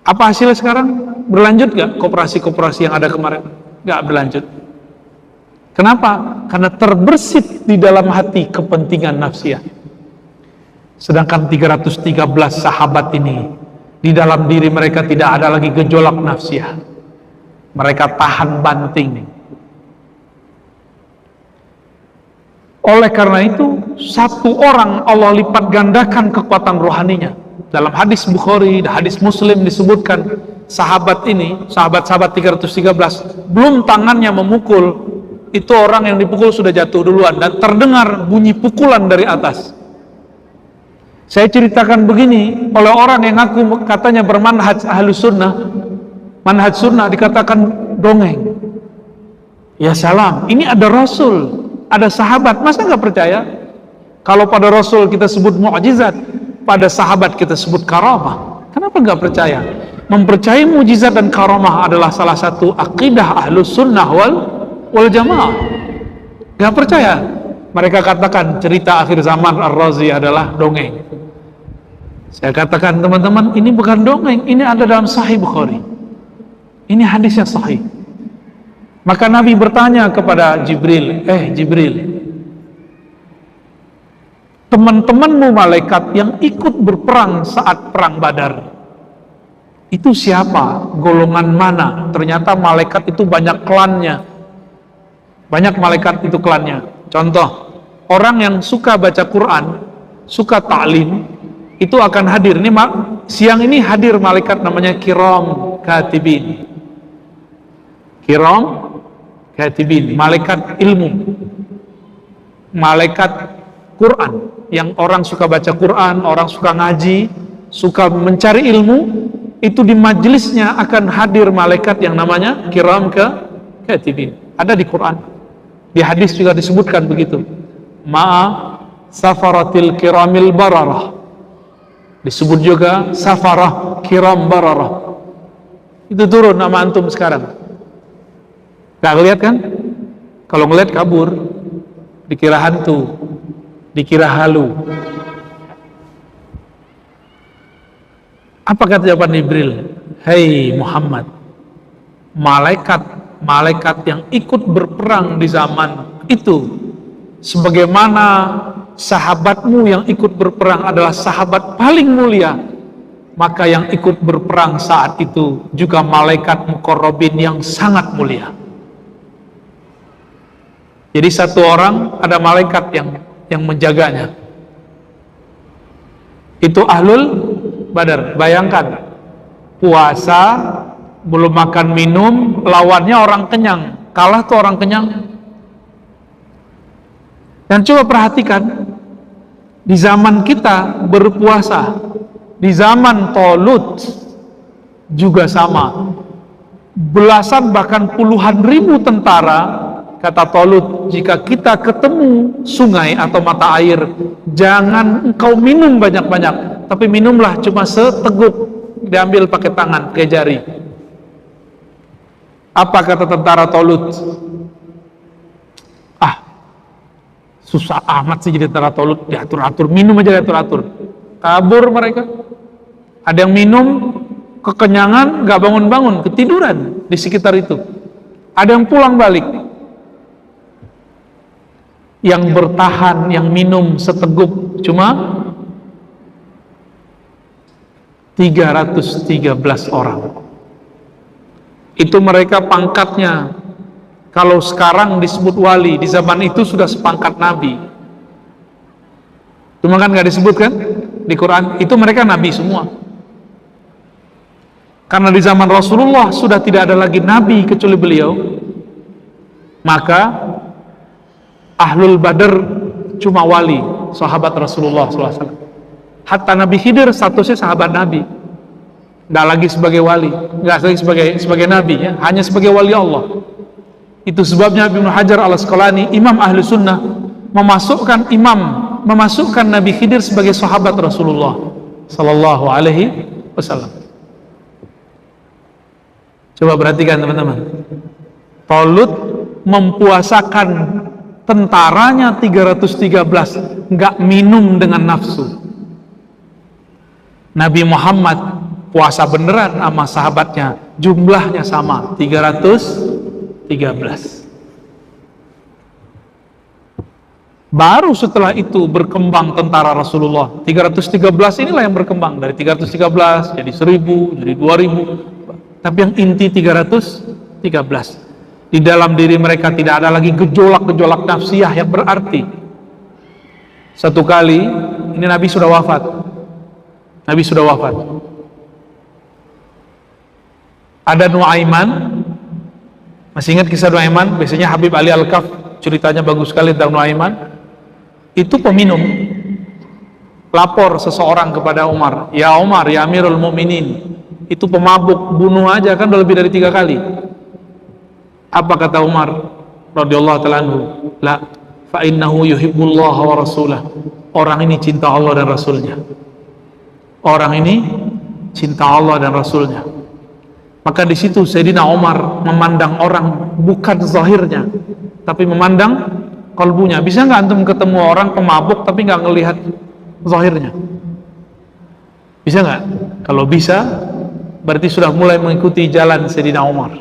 Apa hasilnya sekarang? Berlanjut gak koperasi-koperasi yang ada kemarin? Gak berlanjut. Kenapa? Karena terbersit di dalam hati kepentingan nafsiyah. Sedangkan 313 sahabat ini, di dalam diri mereka tidak ada lagi gejolak nafsiyah. Mereka tahan banting. Oleh karena itu, satu orang Allah lipat gandakan kekuatan rohaninya. Dalam hadis Bukhari, hadis Muslim disebutkan, sahabat ini, sahabat-sahabat 313, belum tangannya memukul, itu orang yang dipukul sudah jatuh duluan, dan terdengar bunyi pukulan dari atas. Saya ceritakan begini, oleh orang yang ngaku katanya bermanhaj ahlus sunnah, manhaj sunnah, dikatakan dongeng. Ya salam, ini ada Rasul, ada sahabat, masa nggak percaya? Kalau pada Rasul kita sebut mukjizat, pada sahabat kita sebut karamah, kenapa nggak percaya? Mempercayai mukjizat dan karamah adalah salah satu akidah ahlus sunnah wal jamaah. Nggak percaya? Mereka katakan cerita akhir zaman Ar-Razi adalah dongeng. Saya katakan teman-teman, ini bukan dongeng, ini ada dalam Sahih Bukhari. Ini hadis yang sahih. Maka Nabi bertanya kepada Jibril, Jibril, teman-temanmu malaikat yang ikut berperang saat perang Badar, itu siapa? Golongan mana? Ternyata malaikat itu banyak klannya. Banyak malaikat itu klannya. Contoh, orang yang suka baca Quran, suka ta'lim, itu akan hadir. Ini siang ini hadir malaikat namanya Kiram Katibin. Kiram Katibin, malaikat ilmu, malaikat Quran, yang orang suka baca Quran, orang suka ngaji, suka mencari ilmu, itu di majelisnya akan hadir malaikat yang namanya Kiram Katibin. Ada di Quran, di hadis juga disebutkan begitu. Ma'a safaratil kiramil bararah, disebut juga safarah kiram bararah. Itu turun nama antum sekarang. Gak ngeliat kan? Kalau ngeliat kabur, dikira hantu, dikira halu. Apa kata jawaban Jibril? Hei Muhammad, malaikat yang ikut berperang di zaman itu, sebagaimana sahabatmu yang ikut berperang adalah sahabat paling mulia, maka yang ikut berperang saat itu juga malaikat muqarrabin yang sangat mulia. Jadi satu orang ada malaikat yang menjaganya. Itu ahlul Badar. Bayangkan, puasa, belum makan minum, lawannya orang kenyang. Kalah tuh orang kenyang. Dan coba perhatikan, di zaman kita berpuasa, di zaman Talut juga sama. Belasan bahkan puluhan ribu tentara. Kata Talut, jika kita ketemu sungai atau mata air, jangan engkau minum banyak-banyak, tapi minumlah cuma seteguk, diambil pakai tangan, pakai jari. Apa kata tentara Talut? Susah amat sih jadi tawassul, diatur-atur, minum aja diatur-atur. Kabur mereka. Ada yang minum, kekenyangan, gak bangun-bangun, ketiduran di sekitar itu. Ada yang pulang balik. Yang bertahan, yang minum seteguk cuma 313 orang. Itu mereka pangkatnya, kalau sekarang disebut wali, di zaman itu sudah sepangkat nabi. Cuma kan gak disebut kan di Quran, itu mereka nabi semua. Karena di zaman Rasulullah sudah tidak ada lagi nabi kecuali beliau, maka Ahlul Badr cuma wali, sahabat Rasulullah SAW. Hatta Nabi Khidir statusnya sahabat Nabi, nggak lagi sebagai wali, nggak lagi sebagai nabi, ya, hanya sebagai wali Allah. Itu sebabnya Ibnu Hajar Al-Asqalani, Imam Ahlu Sunnah, memasukkan Nabi Khidir sebagai sahabat Rasulullah Sallallahu Alaihi Wasallam. Coba perhatikan teman-teman, Talut mempuasakan tentaranya 313, nggak minum dengan nafsu. Nabi Muhammad puasa beneran sama sahabatnya, jumlahnya sama, 313. Baru setelah itu berkembang tentara Rasulullah. 313 inilah yang berkembang, dari 313 jadi 1000, jadi 2000. Tapi yang inti 313. Di dalam diri mereka tidak ada lagi gejolak-gejolak nafsiyah yang berarti. Satu kali, ini Nabi sudah wafat. Ada Nuaiman, masih ingat kisah Nuaiman? Biasanya Habib Ali Al-Kaf ceritanya bagus sekali tentang Nuaiman. Itu peminum. Lapor seseorang kepada Umar, ya Umar, ya Amirul Mukminin, itu pemabuk, bunuh aja, kan udah lebih dari 3 kali. Apa kata Umar radhiyallahu ta'ala anhu? La, fa innahu yuhibbullah wa rasulah. Orang ini cinta Allah dan Rasulnya. Orang ini cinta Allah dan Rasulnya. Maka di situ Sayyidina Umar memandang orang bukan zahirnya, tapi memandang kalbunya. Bisa nggak antum ketemu orang pemabuk tapi nggak ngelihat zahirnya? Bisa nggak? Kalau bisa, berarti sudah mulai mengikuti jalan Sayyidina Umar.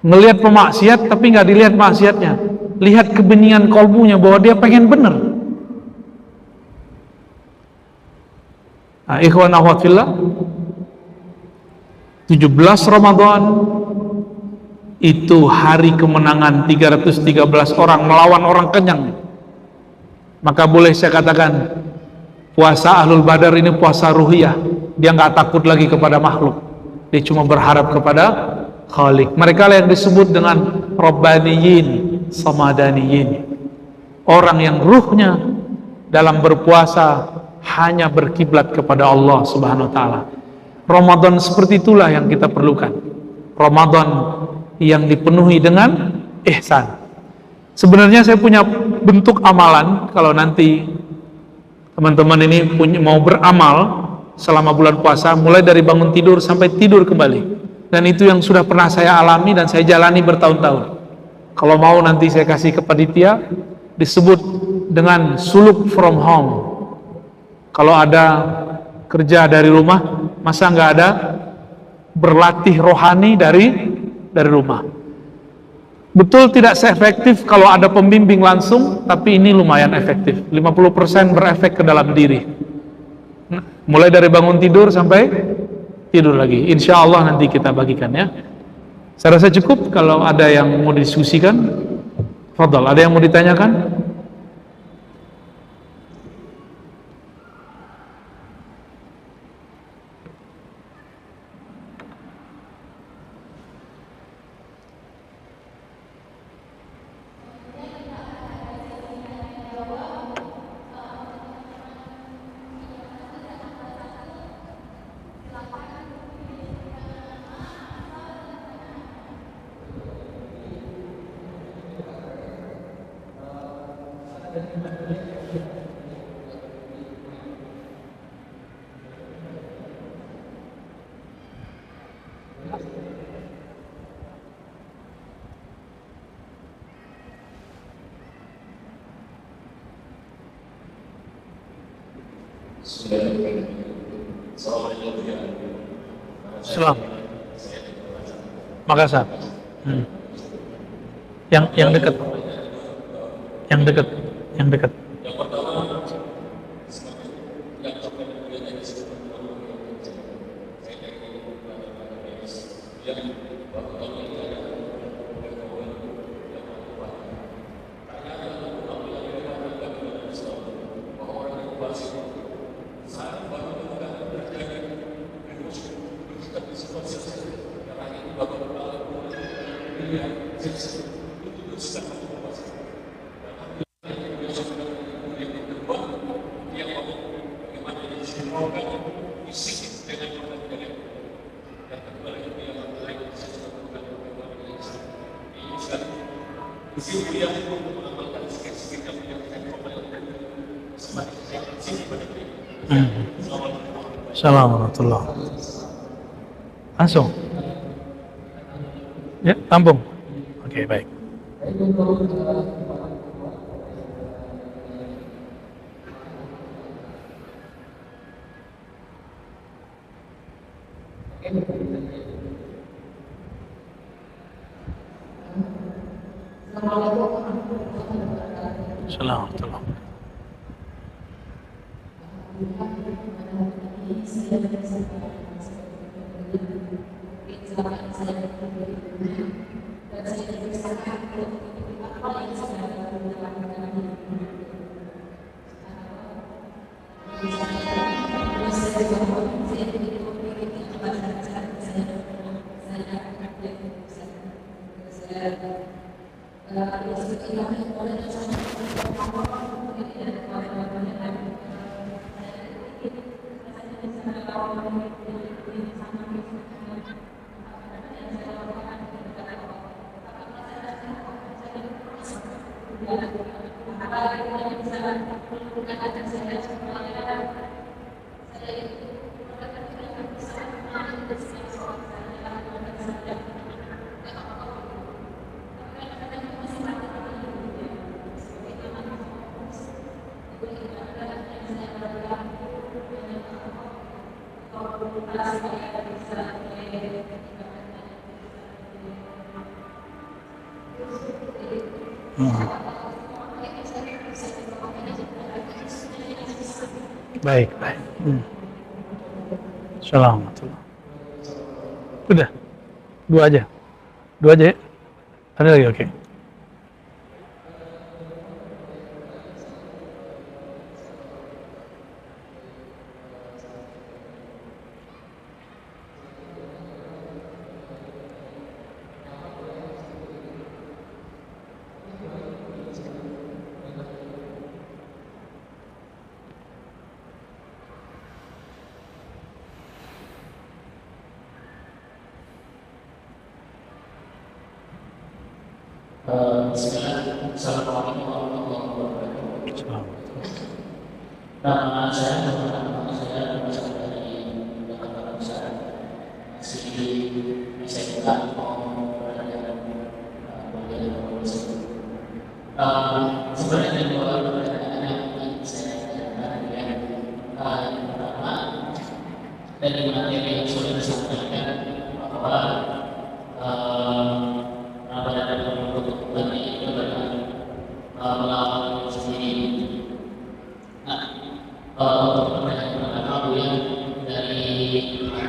Ngelihat pemaksiat tapi nggak dilihat maksiatnya, lihat kebeningan kalbunya bahwa dia pengen bener. Nah, ikhwan akhwat fillah, 17 Ramadan itu hari kemenangan 313 orang melawan orang kenyang. Maka boleh saya katakan, puasa Ahlul Badar ini puasa ruhiyah. Dia nggak takut lagi kepada makhluk, dia cuma berharap kepada Khalik. Mereka yang disebut dengan Rabbaniyin, Samadaniyin, orang yang ruhnya dalam berpuasa hanya berkiblat kepada Allah Subhanahu wa ta'ala. Ramadan seperti itulah yang kita perlukan. Ramadan yang dipenuhi dengan ihsan. Sebenarnya saya punya bentuk amalan, kalau nanti teman-teman ini mau beramal selama bulan puasa, mulai dari bangun tidur sampai tidur kembali. Dan itu yang sudah pernah saya alami dan saya jalani bertahun-tahun. Kalau mau nanti saya kasih ke panitia, disebut dengan suluk from home. Kalau ada kerja dari rumah, masa nggak ada berlatih rohani dari rumah? Betul tidak seefektif kalau ada pembimbing langsung, tapi ini lumayan efektif. 50% berefek ke dalam diri. Mulai dari bangun tidur sampai tidur lagi. Insya Allah nanti kita bagikan ya. Saya rasa cukup. Kalau ada yang mau didiskusikan, fadhal. Ada yang mau ditanyakan? Selam. Makassar. Yang dekat. Yang dekat. Yang dekat. Assalamualaikum warahmatullahi wabarakatuh. Langsung. Ya, tampung. Oke, baik. Assalamualaikum. Baik, baik. Assalamualaikum. Udah, dua aja ya. Ada lagi, oke. Assalamualaikum warahmatullahi wabarakatuh. Nama saya berasal dari Jakarta Pusat. Masih SMK Pemberdayaan Bagian Polisi. Sebenarnya ada dua pertanyaan yang ingin saya tanyakan. Yang pertama, dari materi yang sudah disampaikan bahwa melawan sendiri. Pertanyaan pertama yang dari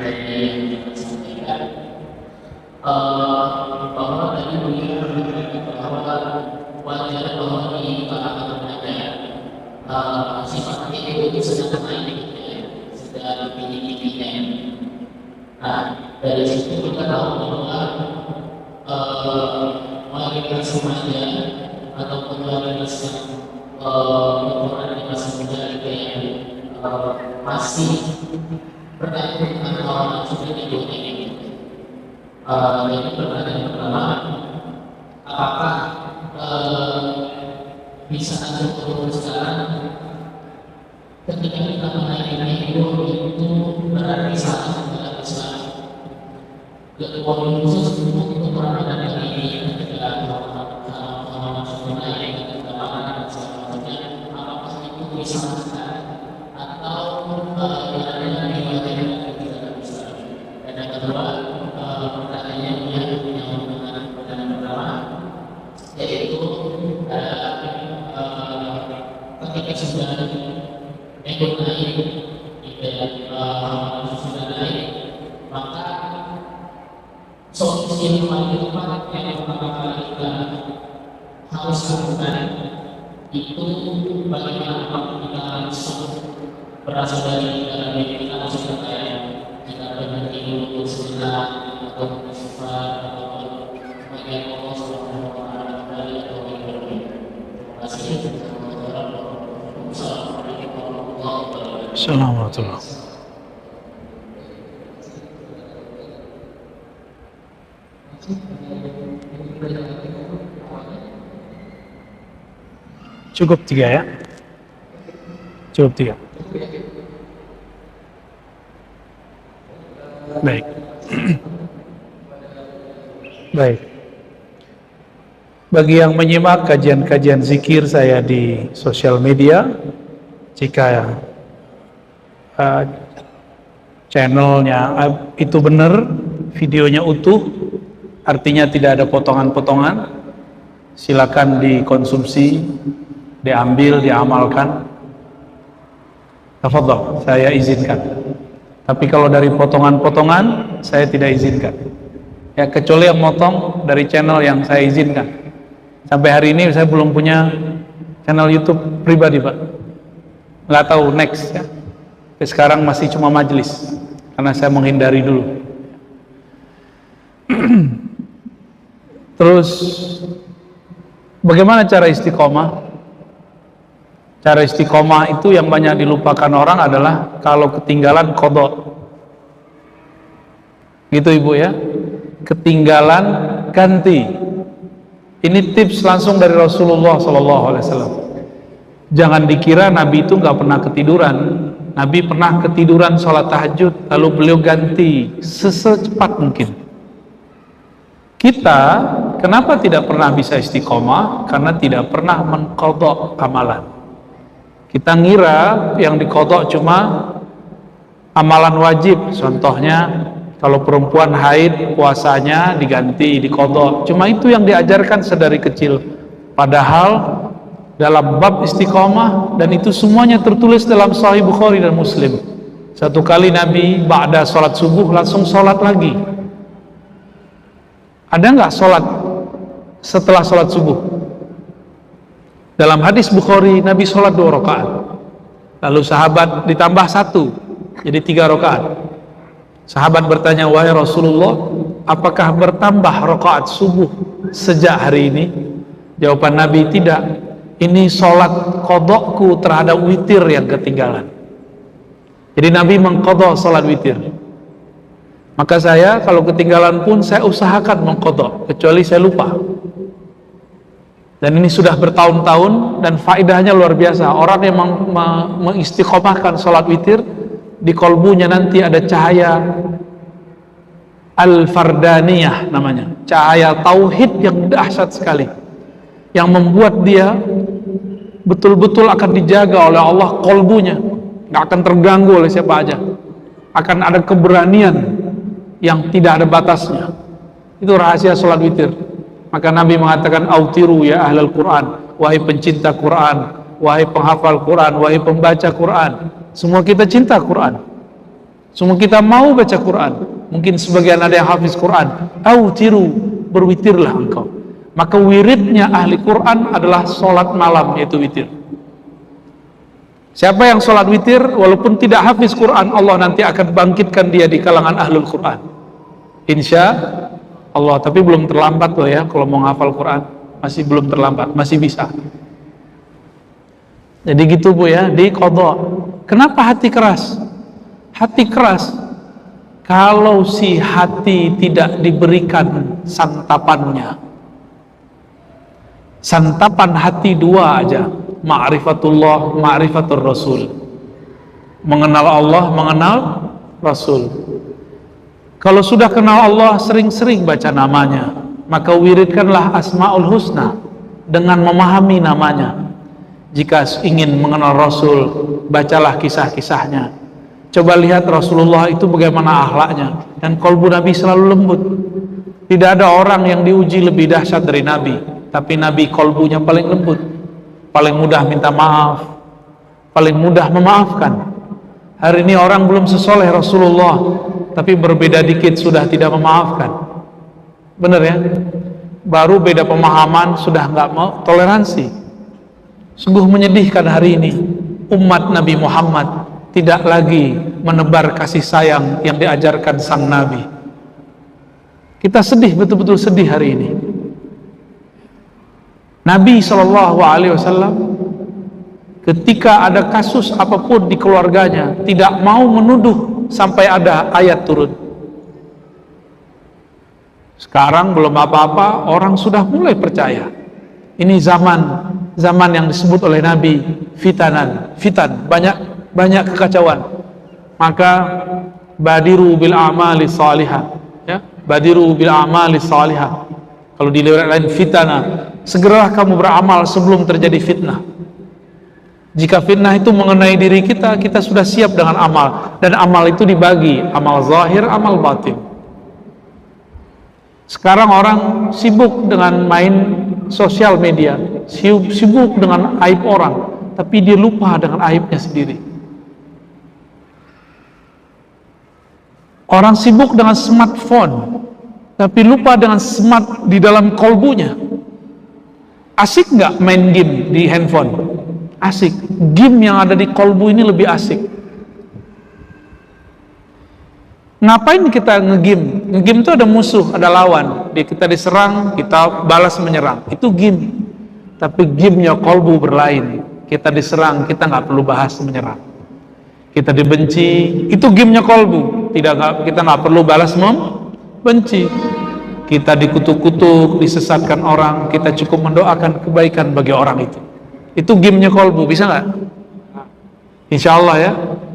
yang disampaikan bahwa tadi beliau mengatakan bahwa wajar bahwa di kalangan ada sifat itu sedang naik, sedang tinggi-tingginya. Dari situ kita tahu bahwa mayoritas remaja ataupun mayoritas ukuran yang masih muda itu yang masih bergantung dengan orang sudah dibuat ini. Jadi pertanyaan pertama, apakah bisa ada untuk sekarang ketika kita menaikkan itu berarti salah dalam Islam. Kemudian khusus untuk Ramadan ini ketika menaik apakah itu bisa atau solusi yang paling tepat yang pertama kita harus lakukan itu bagaimana kita langsung berasal dari diri kita supaya kita berhenti dulu sejenak atau bersifat atau bagian Allah Subhanahu wa Ta'ala kembali atau terima kasih. Assalamualaikum. Cukup 3 ya? Cukup 3. Baik. Baik. Bagi yang menyimak kajian-kajian zikir saya di sosial media, jika channelnya itu benar, videonya utuh, artinya tidak ada potongan-potongan, silakan dikonsumsi, diambil, diamalkan. Tafadhol, saya izinkan. Tapi kalau dari potongan-potongan, saya tidak izinkan. Ya, kecuali yang motong dari channel yang saya izinkan. Sampai hari ini saya belum punya channel YouTube pribadi, Pak. Nggak tahu next ya. Tapi sekarang masih cuma majelis, karena saya menghindari dulu. Terus, bagaimana cara istiqomah? Cara istiqomah itu yang banyak dilupakan orang adalah kalau ketinggalan qadha. Gitu Ibu ya. Ketinggalan ganti. Ini tips langsung dari Rasulullah SAW. Jangan dikira Nabi itu nggak pernah ketiduran. Nabi pernah ketiduran sholat tahajud, lalu beliau ganti secepat mungkin. Kita kenapa tidak pernah bisa istiqomah? Karena tidak pernah mengqadha amalan. Kita ngira yang diqadha cuma amalan wajib. Contohnya kalau perempuan haid, puasanya diganti, diqadha. Cuma itu yang diajarkan sedari kecil. Padahal dalam bab istiqomah, dan itu semuanya tertulis dalam Sahih Bukhari dan Muslim. Satu kali Nabi ba'da sholat subuh langsung sholat lagi. Ada nggak sholat setelah sholat subuh? Dalam hadis Bukhari, Nabi sholat 2 rakaat. Lalu sahabat ditambah 1, jadi 3 rakaat. Sahabat bertanya, wahai Rasulullah, apakah bertambah rakaat subuh sejak hari ini? Jawaban Nabi, tidak. Ini sholat qadhaku terhadap witir yang ketinggalan. Jadi Nabi mengqadha sholat witir. Maka saya kalau ketinggalan pun saya usahakan mengqadha, kecuali saya lupa. Dan ini sudah bertahun-tahun dan faedahnya luar biasa. Orang yang mengistiqomahkan sholat witir, di kolbunya nanti ada cahaya al-fardaniyah namanya, cahaya tauhid yang dahsyat sekali, yang membuat dia betul-betul akan dijaga oleh Allah kolbunya, nggak akan terganggu oleh siapa aja, akan ada keberanian yang tidak ada batasnya. Itu rahasia sholat witir. Maka Nabi mengatakan, autiru ya ahlal Quran, wahai pencinta Quran, wahai penghafal Quran, wahai pembaca Quran. Semua kita cinta Quran, semua kita mau baca Quran. Mungkin sebagian ada yang hafiz Quran. Autiru, berwitirlah engkau. Maka wiridnya ahli Quran adalah sholat malam, yaitu witir. Siapa yang sholat witir walaupun tidak hafiz Quran, Allah nanti akan bangkitkan dia di kalangan ahlul Quran, insya Allah. Tapi belum terlambat loh ya, kalau mau ngafal Quran masih belum terlambat, masih bisa. Jadi gitu Bu ya, di qadha. Kenapa hati keras? Hati keras kalau si hati tidak diberikan santapannya. Santapan hati 2 aja, ma'rifatullah, ma'rifatur rasul. Mengenal Allah, mengenal Rasul. Kalau sudah kenal Allah, sering-sering baca namanya, maka wiridkanlah Asmaul Husna dengan memahami namanya. Jika ingin mengenal Rasul, bacalah kisah-kisahnya. Coba lihat Rasulullah itu bagaimana akhlaknya, dan kolbu Nabi selalu lembut. Tidak ada orang yang diuji lebih dahsyat dari Nabi, tapi Nabi kolbunya paling lembut, paling mudah minta maaf, paling mudah memaafkan. Hari ini orang belum sesoleh Rasulullah, tapi berbeda dikit sudah tidak memaafkan. Bener ya? Baru beda pemahaman sudah nggak mau toleransi. Sungguh menyedihkan hari ini umat Nabi Muhammad tidak lagi menebar kasih sayang yang diajarkan sang Nabi. Kita sedih, betul-betul sedih hari ini. Nabi SAW ketika ada kasus apapun di keluarganya tidak mau menuduh sampai ada ayat turun. Sekarang belum apa-apa orang sudah mulai percaya. Ini zaman yang disebut oleh Nabi fitan, banyak kekacauan. Maka badiru bil a'mali salihah, ya, badiru bil a'mali salihah. Kalau di riwayat lain fitnah, segeralah kamu beramal sebelum terjadi fitnah. Jika fitnah itu mengenai diri kita, kita sudah siap dengan amal, dan amal itu dibagi, amal zahir, amal batin. Sekarang orang sibuk dengan main sosial media, sibuk dengan aib orang, tapi dia lupa dengan aibnya sendiri. Orang sibuk dengan smartphone, tapi lupa dengan smart di dalam kolbunya. Asik nggak main game di handphone? Asik. Game yang ada di kolbu ini lebih asik. Ngapain kita ngegame? Ngegame itu ada musuh, ada lawan. Kita diserang, kita balas menyerang. Itu game. Tapi gamenya kolbu berlain. Kita diserang, kita nggak perlu bahas menyerang. Kita dibenci, itu gamenya kolbu. Kita nggak perlu balas membenci. Kita dikutuk-kutuk, disesatkan orang, kita cukup mendoakan kebaikan bagi orang itu. Itu gamenya kolbu, bisa nggak? Insya Allah ya.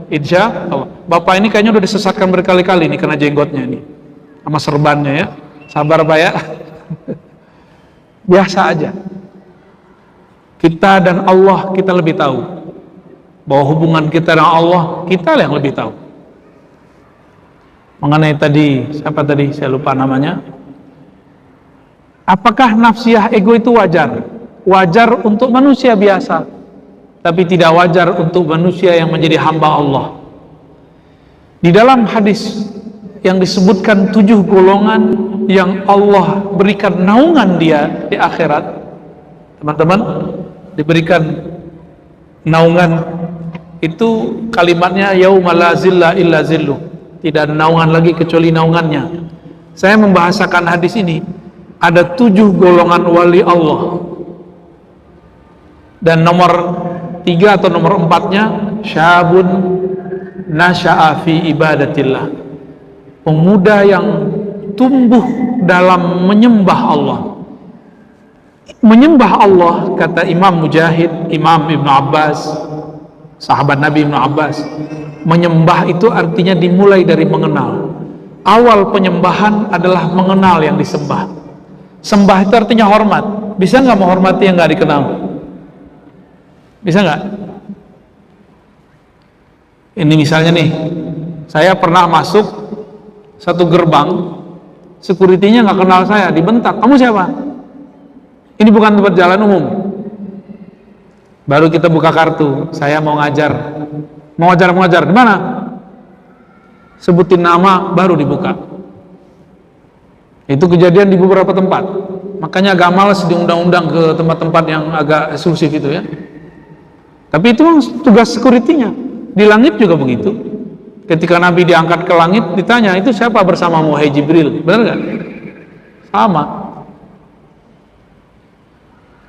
Insya Allah. Bapak ini kayaknya udah disesatkan berkali-kali nih kena jenggotnya nih, sama serbannya ya. Sabar Pak ya. Biasa aja. Kita dan Allah kita lebih tahu. Bahwa hubungan kita dengan Allah kita yang lebih tahu. Mengenai tadi, siapa tadi? Saya lupa namanya. Apakah nafsiyah ego itu wajar? Wajar untuk manusia biasa, tapi tidak wajar untuk manusia yang menjadi hamba Allah. Di dalam hadis yang disebutkan 7 golongan yang Allah berikan naungan dia di akhirat, teman-teman, diberikan naungan itu kalimatnya yauma la zilla illa zilluh, tidak ada naungan lagi kecuali naungannya. Saya membahasakan hadis ini, ada 7 golongan wali Allah, dan nomor 3 atau nomor 4-nya syabun nasya'a fi ibadatillah, pemuda yang tumbuh dalam menyembah Allah. Menyembah Allah, kata Imam Mujahid, Imam Ibn Abbas, sahabat Nabi Ibn Abbas, menyembah itu artinya dimulai dari mengenal. Awal penyembahan adalah mengenal yang disembah. Sembah itu artinya hormat. Bisa nggak menghormati yang nggak dikenal? Bisa nggak? Ini misalnya nih, saya pernah masuk satu gerbang, security-nya nggak kenal saya, dibentak, kamu siapa? Ini bukan tempat jalan umum. Baru kita buka kartu, saya mau ngajar, di mana? Sebutin nama, baru dibuka. Itu kejadian di beberapa tempat. Makanya agak malas diundang-undang ke tempat-tempat yang agak eksklusif itu ya. Tapi itu tugas security-nya. Di langit juga begitu. Ketika Nabi diangkat ke langit, ditanya, itu siapa bersamamu, hai Jibril? Benar nggak? Sama.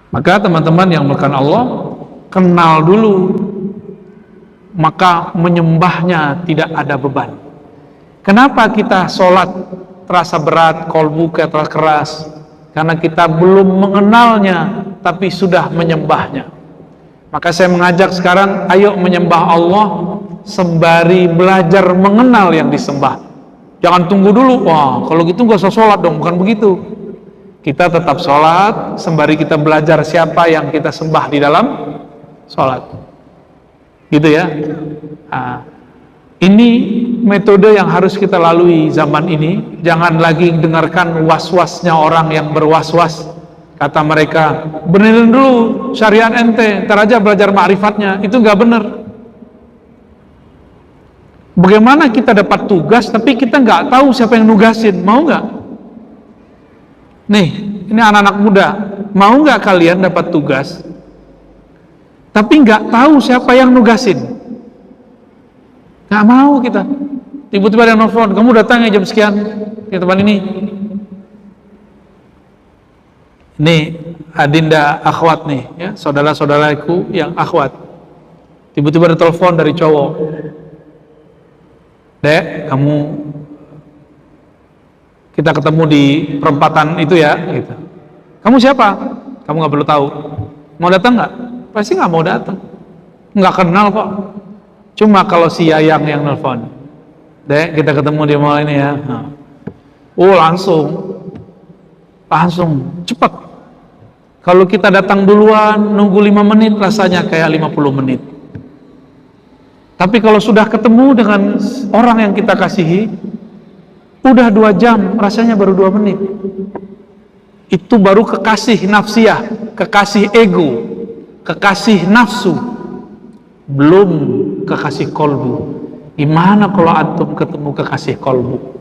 Maka teman-teman yang melakukan Allah, kenal dulu. Maka menyembahnya tidak ada beban. Kenapa kita sholat terasa berat, kolbu kita keras? Karena kita belum mengenalnya, tapi sudah menyembahnya. Maka saya mengajak sekarang, ayo menyembah Allah sembari belajar mengenal yang disembah. Jangan tunggu dulu, wah kalau gitu nggak usah sholat dong, bukan begitu. Kita tetap sholat sembari kita belajar siapa yang kita sembah di dalam sholat. Gitu ya. Nah, ini metode yang harus kita lalui zaman ini. Jangan lagi dengarkan was-wasnya orang yang berwas-was. Kata mereka, benerin dulu syariat ente, ntar aja belajar ma'rifatnya. Itu nggak bener. Bagaimana kita dapat tugas tapi kita nggak tahu siapa yang nugasin? Mau nggak? Nih, ini anak-anak muda, mau nggak kalian dapat tugas, tapi nggak tahu siapa yang nugasin? Nggak mau kita. Tiba-tiba ada nelfon, kamu datang ya jam sekian di tempat ini. Ini adinda akhwat nih, ya, saudara-saudaraku yang akhwat. Tiba-tiba ada telepon dari cowok. Dek, kita ketemu di perempatan itu ya, gitu. Kamu siapa? Kamu nggak perlu tahu. Mau datang nggak? Pasti nggak mau datang. Nggak kenal kok. Cuma kalau si Yayang yang nelfon, Dek, kita ketemu di mall ini ya. Oh, langsung, cepat. Kalau kita datang duluan, nunggu 5 menit, rasanya kayak 50 menit. Tapi kalau sudah ketemu dengan orang yang kita kasihi, udah 2 jam, rasanya baru 2 menit. Itu baru kekasih nafsiyah, kekasih ego, kekasih nafsu, belum kekasih kolbu. Gimana kalau antum ketemu kekasih kolbu?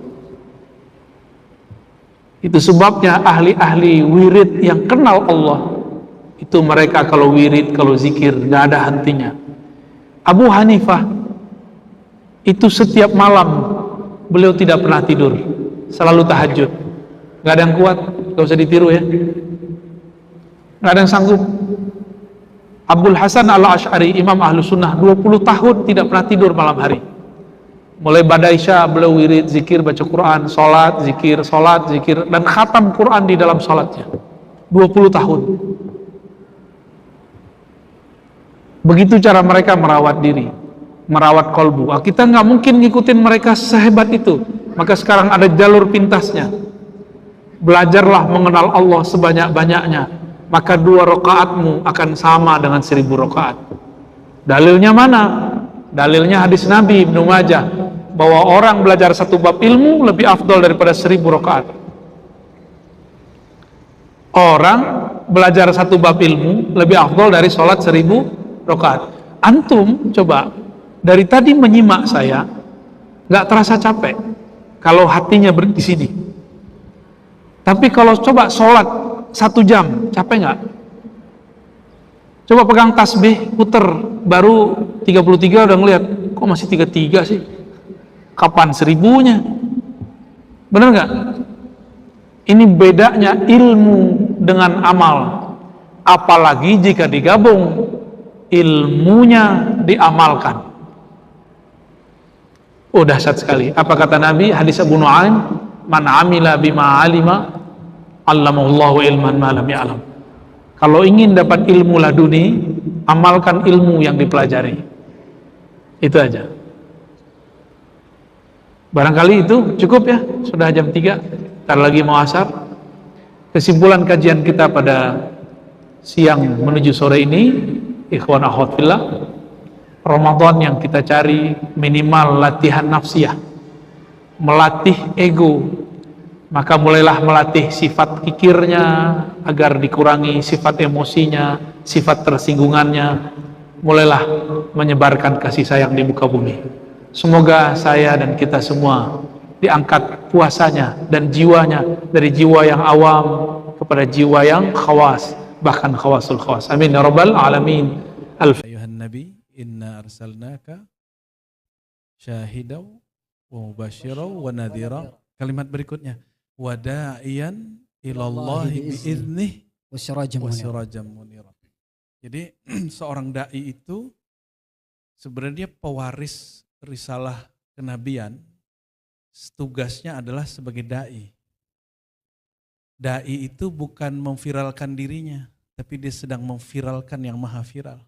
Itu sebabnya ahli-ahli wirid yang kenal Allah, itu mereka kalau wirid, kalau zikir, gak ada hentinya. Abu Hanifah itu setiap malam beliau tidak pernah tidur, selalu tahajud. Gak ada yang kuat, gak usah ditiru ya, gak ada yang sanggup. Abdul Hasan al-Ash'ari, imam ahlu sunnah, 20 tahun tidak pernah tidur malam hari. Mulai badai isya beliau wirid, zikir, baca Quran, sholat, zikir, dan khatam Quran di dalam sholatnya 20 tahun. Begitu cara mereka merawat diri, merawat kolbu. Kita nggak mungkin ngikutin mereka sehebat itu. Maka sekarang ada jalur pintasnya. Belajarlah mengenal Allah sebanyak-banyaknya, maka 2 rakaatmu akan sama dengan 1000 rakaat. Dalilnya mana? Dalilnya hadis Nabi Ibnu Majah, bahwa orang belajar 1 bab ilmu lebih afdal daripada 1000 rakaat. Orang belajar 1 bab ilmu lebih afdal dari sholat 1000 rakaat. Antum coba dari tadi menyimak saya, nggak terasa capek kalau hatinya di sini. Tapi kalau coba sholat 1 jam, capek nggak? Coba pegang tasbih, puter, baru 33 udah ngeliat, kok masih 33 sih? Kapan 1000-nya? Bener nggak? Ini bedanya ilmu dengan amal. Apalagi jika digabung, ilmunya diamalkan. Oh, dahsyat sekali. Apa kata Nabi? Hadis Abu Nu'aim, man amila bima alima, allamahullahu ilman ma lam ya'lam. Kalau ingin dapat ilmu laduni, amalkan ilmu yang dipelajari. Itu aja. Barangkali itu cukup ya. Sudah jam 3, ntar lagi mau asar. Kesimpulan kajian kita pada siang menuju sore ini, ikhwan akhwat fillah, Ramadan yang kita cari minimal latihan nafsiyah, melatih ego. Maka mulailah melatih sifat kikirnya agar dikurangi, sifat emosinya, sifat tersinggungannya. Mulailah menyebarkan kasih sayang di muka bumi. Semoga saya dan kita semua diangkat puasanya dan jiwanya dari jiwa yang awam kepada jiwa yang khawas, bahkan khawasul khawas. Amin ya rabbal alamin. Ayuhan Nabi, inna arsalnaka syahidaw wa mubashiraw wa nadhira. Kalimat berikutnya, wada'iyan ilallahi bi'idnih wa sirajan munira. Jadi seorang da'i itu sebenarnya pewaris risalah kenabian. Tugasnya adalah sebagai da'i. Da'i itu bukan memviralkan dirinya, tapi dia sedang memviralkan yang maha viral.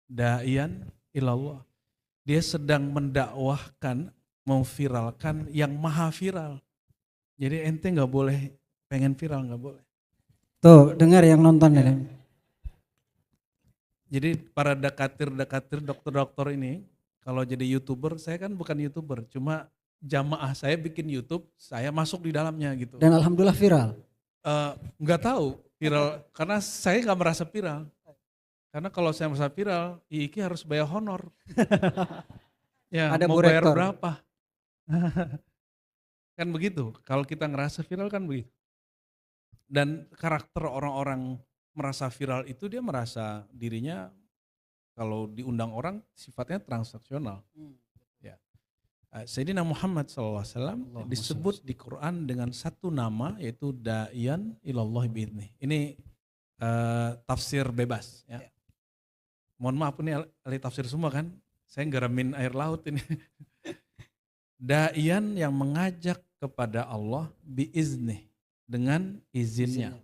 Da'iyan ilallah. Dia sedang mendakwahkan, memviralkan yang maha viral. Jadi ente nggak boleh pengen viral, nggak boleh. Tuh dengar yang nonton ya. Jadi para dakatir, dokter-dokter ini, kalau jadi YouTuber, saya kan bukan YouTuber, cuma jamaah saya bikin YouTube, saya masuk di dalamnya gitu. Dan alhamdulillah viral. Nggak tahu viral, karena saya nggak merasa viral. Karena kalau saya merasa viral, Iki harus bayar honor. Ya, ada mau bayar borektor. berapa? Kan begitu, kalau kita ngerasa viral kan begitu. Dan karakter orang-orang merasa viral itu dia merasa dirinya kalau diundang orang sifatnya transaksional. Ya. Sayyidina Muhammad SAW disebut di Quran dengan satu nama yaitu Da'iyan ilallah bi'idnih. Ini tafsir bebas. Ya. Mohon maaf ini ahli tafsir semua kan, saya garamin air laut ini. Da'iyan yang mengajak kepada Allah bi'iznih, dengan izinnya.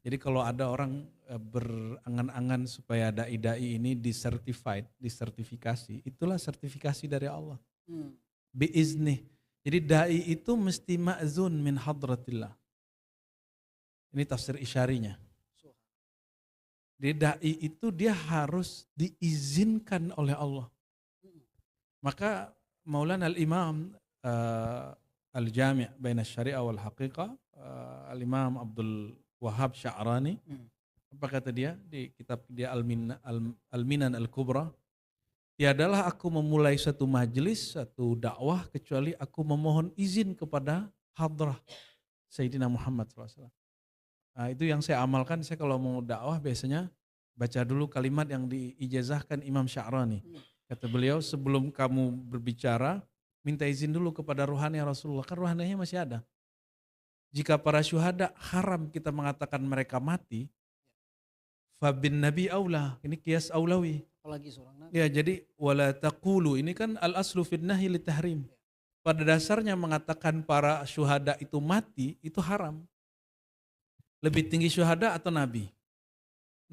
Jadi kalau ada orang berangan-angan supaya dai-dai ini disertifikasi, itulah sertifikasi dari Allah. Bi'iznih. Jadi dai itu mesti ma'zun min hadratillah. Ini tafsir isyarinya. Jadi dai itu dia harus diizinkan oleh Allah. Maka Maulana al-Imam Al-Jami' Baina Syariah wal Haqiqah, Al-Imam Abdul Wahab Sya'rani, apa kata dia di kitab dia Al-Minan Al-Kubra, tiadalah aku memulai satu majlis, satu dakwah kecuali aku memohon izin kepada hadrah Sayyidina Muhammad SAW. Nah, itu yang saya amalkan. Saya kalau mau dakwah biasanya baca dulu kalimat yang diijazahkan Imam Sya'rani. Kata beliau, sebelum kamu berbicara, minta izin dulu kepada ruhani Rasulullah, kan ruhaninya masih ada. Jika para syuhada haram kita mengatakan mereka mati, fabin nabi aula, ini kias aulawi. Apalagi seorang nabi. Ya, jadi wala taqulu, ini kan al aslu fid nahi li tahrim. Pada dasarnya mengatakan para syuhada itu mati itu haram. Lebih tinggi syuhada atau nabi?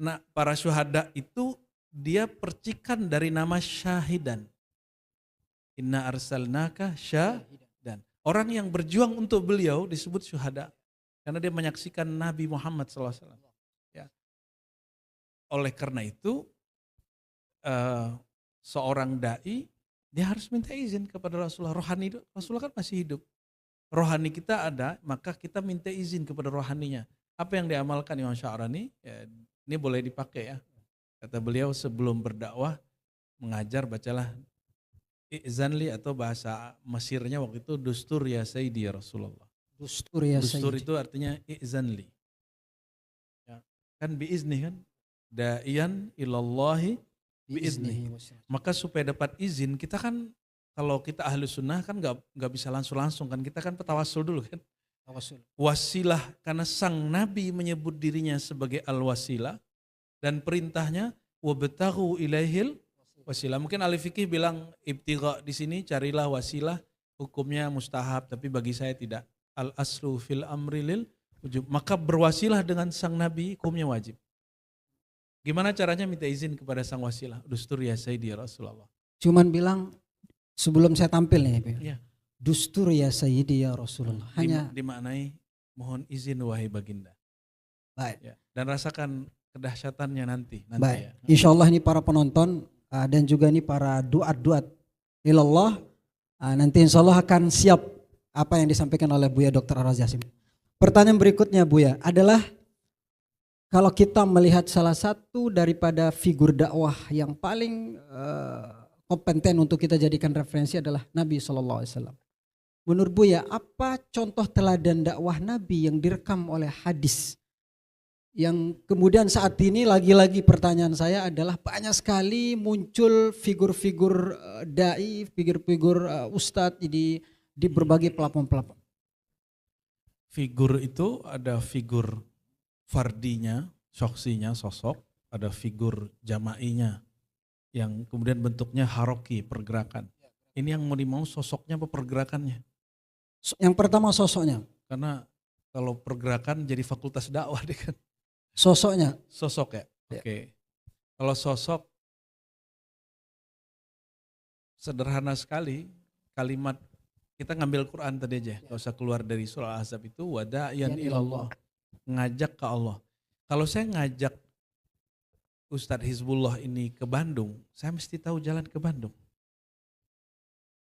Nah, para syuhada itu dia percikan dari nama syahidan. Inna arsalnaka syahidan. Orang yang berjuang untuk beliau disebut syuhada. Karena dia menyaksikan Nabi Muhammad SAW. Ya. Oleh karena itu, seorang da'i, dia harus minta izin kepada Rasulullah. Rohani, Rasulullah kan masih hidup. Rohani kita ada, maka kita minta izin kepada rohaninya. Apa yang diamalkan Imam Sya'rani, ya, ini boleh dipakai ya. Kata beliau sebelum berdakwah, mengajar bacalah i'zanli, atau bahasa Mesirnya waktu itu dustur ya Sayyidi ya Rasulullah. Dustur ya Dustur Sayyidi. itu artinya i'zanli. Ya, kan biizni kan, da'iyan ilallahi biizni. Maka supaya dapat izin, kita kan kalau kita ahli sunnah kan nggak bisa langsung kan, kita kan petawassul dulu kan. Wasilah, karena sang Nabi menyebut dirinya sebagai al-wasilah dan perintahnya wabtaghu ilaihil wasilah. Mungkin ahli fikih bilang ibtigha di sini carilah wasilah, hukumnya mustahab, tapi bagi saya tidak. Al aslu fil amri lil wujub. Maka berwasilah dengan sang Nabi hukumnya wajib. Gimana caranya minta izin kepada sang wasilah? Dustur ya Sayyidi ya Rasulullah. Cuman bilang sebelum saya tampil nih, Ya. Dustur ya Sayyidi ya Rasulullah. Hanya dimaknai mohon izin wahai baginda. baik. Ya. Dan rasakan kedahsyatannya nanti Baik. ya. Insya Allah ini para penonton dan juga ini para duat-duat ilallah, nanti insya Allah akan siap apa yang disampaikan oleh Buya Dr. Ar-Razi Hasim. Pertanyaan berikutnya Buya adalah, kalau kita melihat salah satu daripada figur dakwah yang paling kompeten untuk kita jadikan referensi adalah Nabi SAW. Menurut Buya, apa contoh teladan dakwah Nabi yang direkam oleh hadis? Yang kemudian saat ini lagi-lagi pertanyaan saya adalah banyak sekali muncul figur-figur da'i, figur-figur ustadz di berbagai platform-platform. Figur itu ada figur fardinya, syoksinya, sosok, ada figur jama'inya yang kemudian bentuknya haroki, pergerakan. Ini yang mau dimau sosoknya apa pergerakannya? Yang pertama sosoknya. Karena kalau pergerakan jadi fakultas dakwah deh kan. Sosoknya. Sosok ya? Oke. Kalau sosok sederhana sekali, kalimat kita ngambil Quran tadi aja, gak usah keluar dari surah Al-Ahzab itu, wada'iyan ilallah, ngajak ke Allah. Kalau saya ngajak Ustadz Hizbullah ini ke Bandung, saya mesti tahu jalan ke Bandung.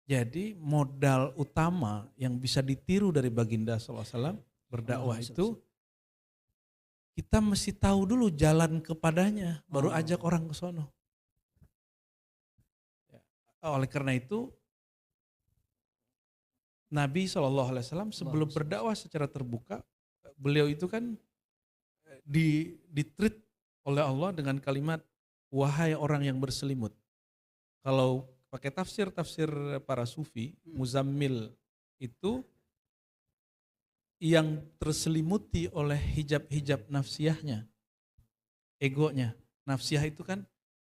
Jadi modal utama yang bisa ditiru dari baginda SAW berdakwah itu, kita mesti tahu dulu jalan kepadanya, baru ajak orang ke sono. Oleh karena itu, Nabi SAW sebelum berdakwah secara terbuka, beliau itu kan ditreat oleh Allah dengan kalimat wahai orang yang berselimut. Kalau pakai tafsir para sufi, Muzammil itu yang terselimuti oleh hijab-hijab nafsiyahnya, egonya. Nafsiyah itu kan,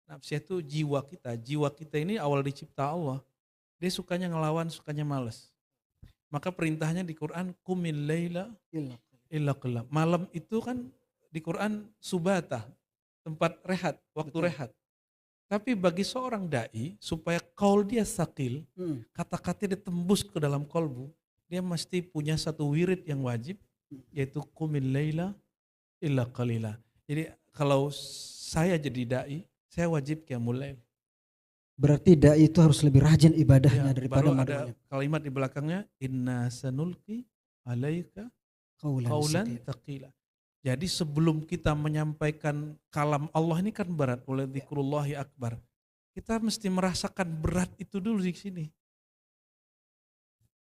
nafsiyah itu jiwa kita. Jiwa kita ini awal dicipta Allah. Dia sukanya ngelawan, sukanya males. Maka perintahnya di Quran, qumil laila illa qilla. Malam itu kan di Quran subata, tempat rehat, waktu rehat. Tapi bagi seorang dai, supaya kaul dia sakil, kata-kata dia tembus ke dalam kolbu, dia mesti punya satu wirid yang wajib, yaitu qumil laila illa qalila. Jadi kalau saya jadi dai, saya wajib qiyamul lail. Berarti dai itu harus lebih rajin ibadahnya Ya, daripada baru ada madunya. kalimat di belakangnya, inna sanulqi alaika qaulan thaqila. Jadi sebelum kita menyampaikan kalam Allah ini kan berat, oleh dzikrullahi akbar. Kita mesti merasakan berat itu dulu di sini.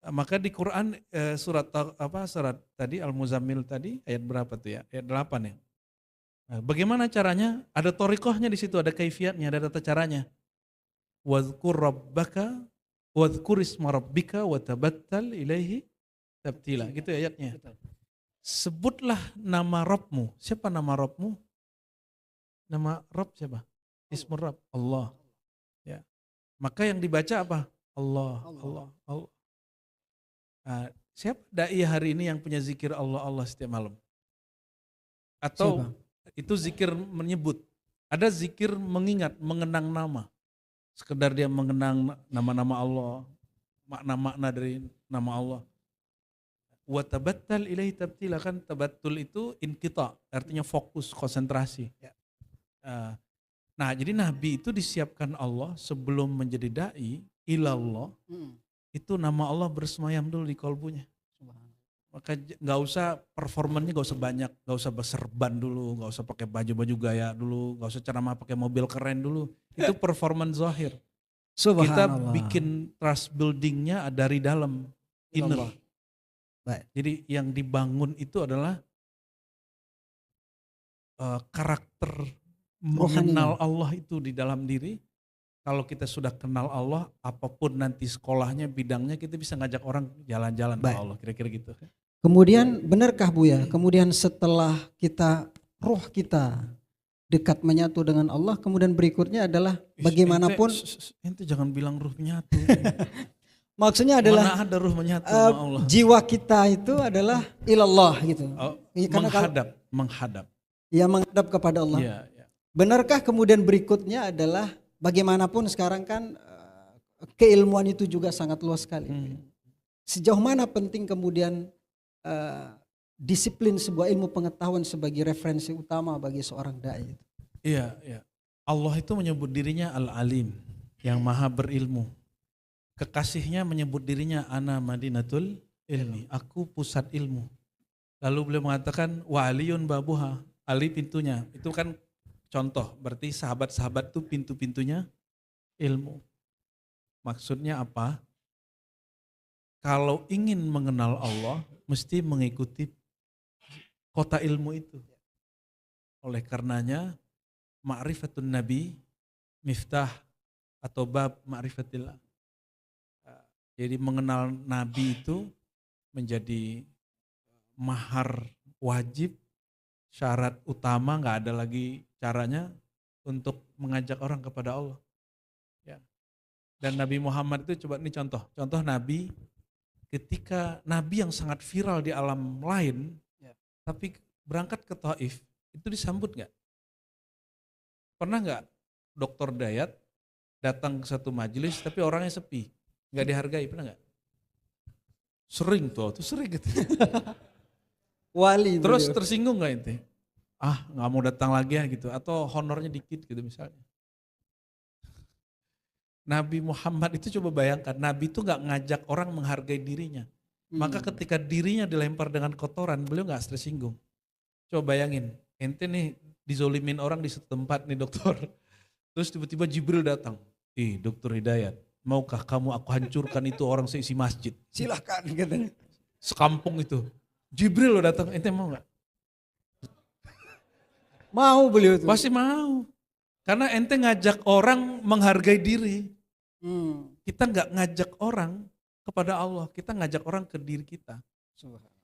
Maka di Quran surat tadi Al-Muzammil tadi ayat berapa tuh ya? Ayat 8 ya. Nah, bagaimana caranya? Ada thariqahnya di situ, ada kaifiatnya, ada tata caranya. Wadhkur rabbaka wadhkur isma rabbika wa tabattal ilaihi tabtila. Gitu ayatnya. Sebutlah nama Rabbmu. Siapa nama Rabbmu? Nama Rabb siapa? Ismur Rabb, Allah. Ya. Maka yang dibaca apa? Allah. Nah, siapa dai hari ini yang punya zikir Allah setiap malam? Atau Siapa? itu zikir menyebut. Ada zikir mengingat, mengenang nama. Sekedar dia mengenang nama-nama Allah, makna-makna dari nama Allah. Wa tabattal ilaihi tabtila, kan tabattul itu inqita, artinya fokus, konsentrasi. Nah, jadi Nabi itu disiapkan Allah sebelum menjadi dai ilallah. Itu nama Allah bersemayam dulu di kolbunya. Maka nggak usah performannya, nggak usah banyak, nggak usah berserban dulu, nggak usah pakai baju-baju gaya dulu, nggak usah ceramah pakai mobil keren dulu. Itu performan zahir. Kita bikin trust buildingnya dari dalam, inner. Jadi yang dibangun itu adalah karakter mengenal Allah itu di dalam diri. Kalau kita sudah kenal Allah, apapun nanti sekolahnya, bidangnya, kita bisa ngajak orang jalan-jalan ke Allah, kira-kira gitu. Kemudian benarkah Buya, kemudian setelah roh kita dekat menyatu dengan Allah, kemudian berikutnya adalah bagaimanapun. Ente jangan bilang ruh menyatu. Maksudnya adalah mana ada ruh menyatu sama Allah. Jiwa kita itu adalah ilallah gitu. Menghadap. Ya, menghadap kepada Allah. Ya. Benarkah kemudian berikutnya adalah bagaimanapun sekarang kan keilmuan itu juga sangat luas sekali. Sejauh mana penting kemudian disiplin sebuah ilmu pengetahuan sebagai referensi utama bagi seorang dai? Iya. Allah itu menyebut dirinya Al-Alim, yang maha berilmu. Kekasihnya menyebut dirinya Ana Madinatul Ilmi, aku pusat ilmu. Lalu beliau mengatakan wa aliyun babuha, Ali pintunya. Itu kan contoh, berarti sahabat-sahabat itu pintu-pintunya ilmu. Maksudnya apa? Kalau ingin mengenal Allah, mesti mengikuti kota ilmu itu. Oleh karenanya, ma'rifatun nabi, miftah atau bab ma'rifatillah. Jadi mengenal Nabi itu menjadi mahar wajib, syarat utama, nggak ada lagi caranya untuk mengajak orang kepada Allah. Ya. Dan Nabi Muhammad itu, coba ini contoh Nabi, ketika Nabi yang sangat viral di alam lain, tapi berangkat ke Taif, itu disambut nggak? Pernah nggak Dr. Dayat datang ke satu majelis tapi orangnya sepi? Nggak dihargai, pernah nggak? Sering gitu. Wali. Terus tersinggung nggak ente? Nggak mau datang lagi ya gitu, atau honornya dikit gitu misalnya. Nabi Muhammad itu coba bayangkan, Nabi itu nggak ngajak orang menghargai dirinya. Maka ketika dirinya dilempar dengan kotoran, beliau nggak tersinggung. Coba bayangin, ente nih dizolimin orang di satu tempat nih dokter. Terus tiba-tiba Jibril datang. Dokter Hidayat, maukah kamu aku hancurkan itu orang seisi masjid? Silahkan katanya. Sekampung itu. Jibril lo datang, ente mau gak? Mau beliau tuh. Pasti mau. Karena ente ngajak orang menghargai diri. Hmm. Kita nggak ngajak orang kepada Allah, kita ngajak orang ke diri kita.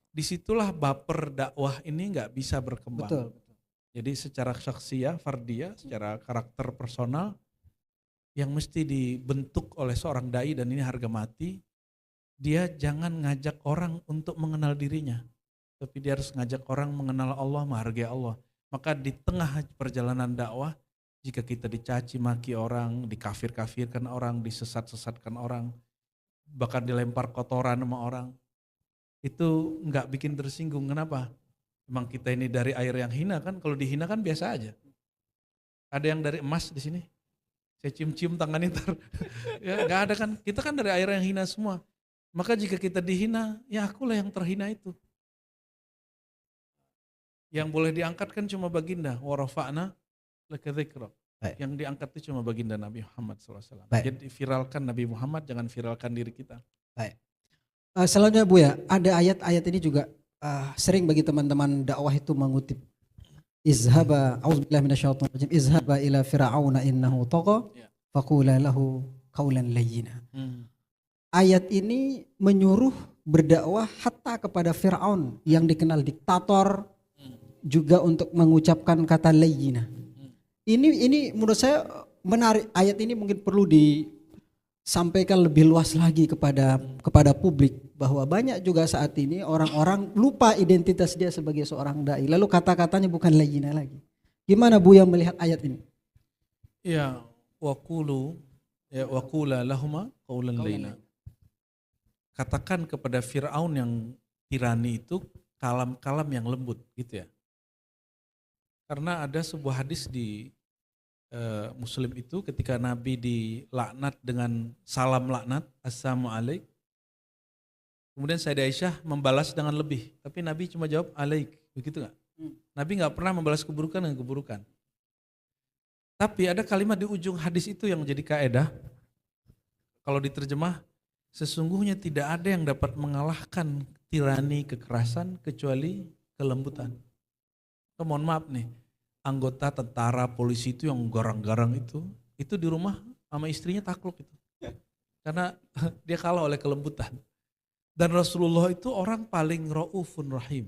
Disitulah baper dakwah ini nggak bisa berkembang. Betul. Jadi secara syakhsiyah, fardiyah, secara karakter personal yang mesti dibentuk oleh seorang dai, dan ini harga mati, dia jangan ngajak orang untuk mengenal dirinya, tapi dia harus ngajak orang mengenal Allah, menghargai Allah. Maka di tengah perjalanan dakwah, jika kita dicaci maki orang, dikafir-kafirkan orang, disesat-sesatkan orang, bahkan dilempar kotoran sama orang, itu nggak bikin tersinggung. Kenapa? Emang kita ini dari air yang hina kan? Kalau dihina kan biasa aja. Ada yang dari emas di sini? Saya cium-cium tangan ntar. Ya nggak ada kan? Kita kan dari air yang hina semua. Maka jika kita dihina, ya akulah yang terhina itu. Yang boleh diangkat kan cuma baginda. Wa rafa'na laka dzikrak. Yang diangkat itu cuma baginda Nabi Muhammad SAW. Jadi viralkan Nabi Muhammad, jangan viralkan diri kita. Baik. Selanjutnya Buya, ada ayat-ayat ini juga sering bagi teman-teman dakwah itu mengutip. Izhaba, auzubillahi minasyaitonir rajim, izhaba ila fir'auna innahu tagha, faqula lahu qaulan layyina. Ayat ini menyuruh berdakwah hatta kepada Fir'aun yang dikenal diktator, juga untuk mengucapkan kata layyina. Ini menurut saya menarik. Ayat ini mungkin perlu disampaikan lebih luas lagi kepada publik, bahwa banyak juga saat ini orang-orang lupa identitas dia sebagai seorang dai, lalu kata-katanya bukan layyina lagi. Gimana Buya melihat ayat ini? Ya, waqula lahuma qaulan layyina. Katakan kepada Fir'aun yang tirani itu kalam-kalam yang lembut, gitu ya. Karena ada sebuah hadis di Muslim itu ketika Nabi dilaknat dengan salam laknat, assalamualaikum. Kemudian Sayyidah Aisyah membalas dengan lebih, tapi Nabi cuma jawab alaik, begitu nggak? Nabi nggak pernah membalas keburukan dengan keburukan. Tapi ada kalimat di ujung hadis itu yang menjadi kaedah. Kalau diterjemah, sesungguhnya tidak ada yang dapat mengalahkan tirani kekerasan kecuali kelembutan. Mohon maaf nih, anggota tentara polisi itu yang garang-garang itu di rumah sama istrinya takluk itu. Karena dia kalah oleh kelembutan. Dan Rasulullah itu orang paling raufun rahim.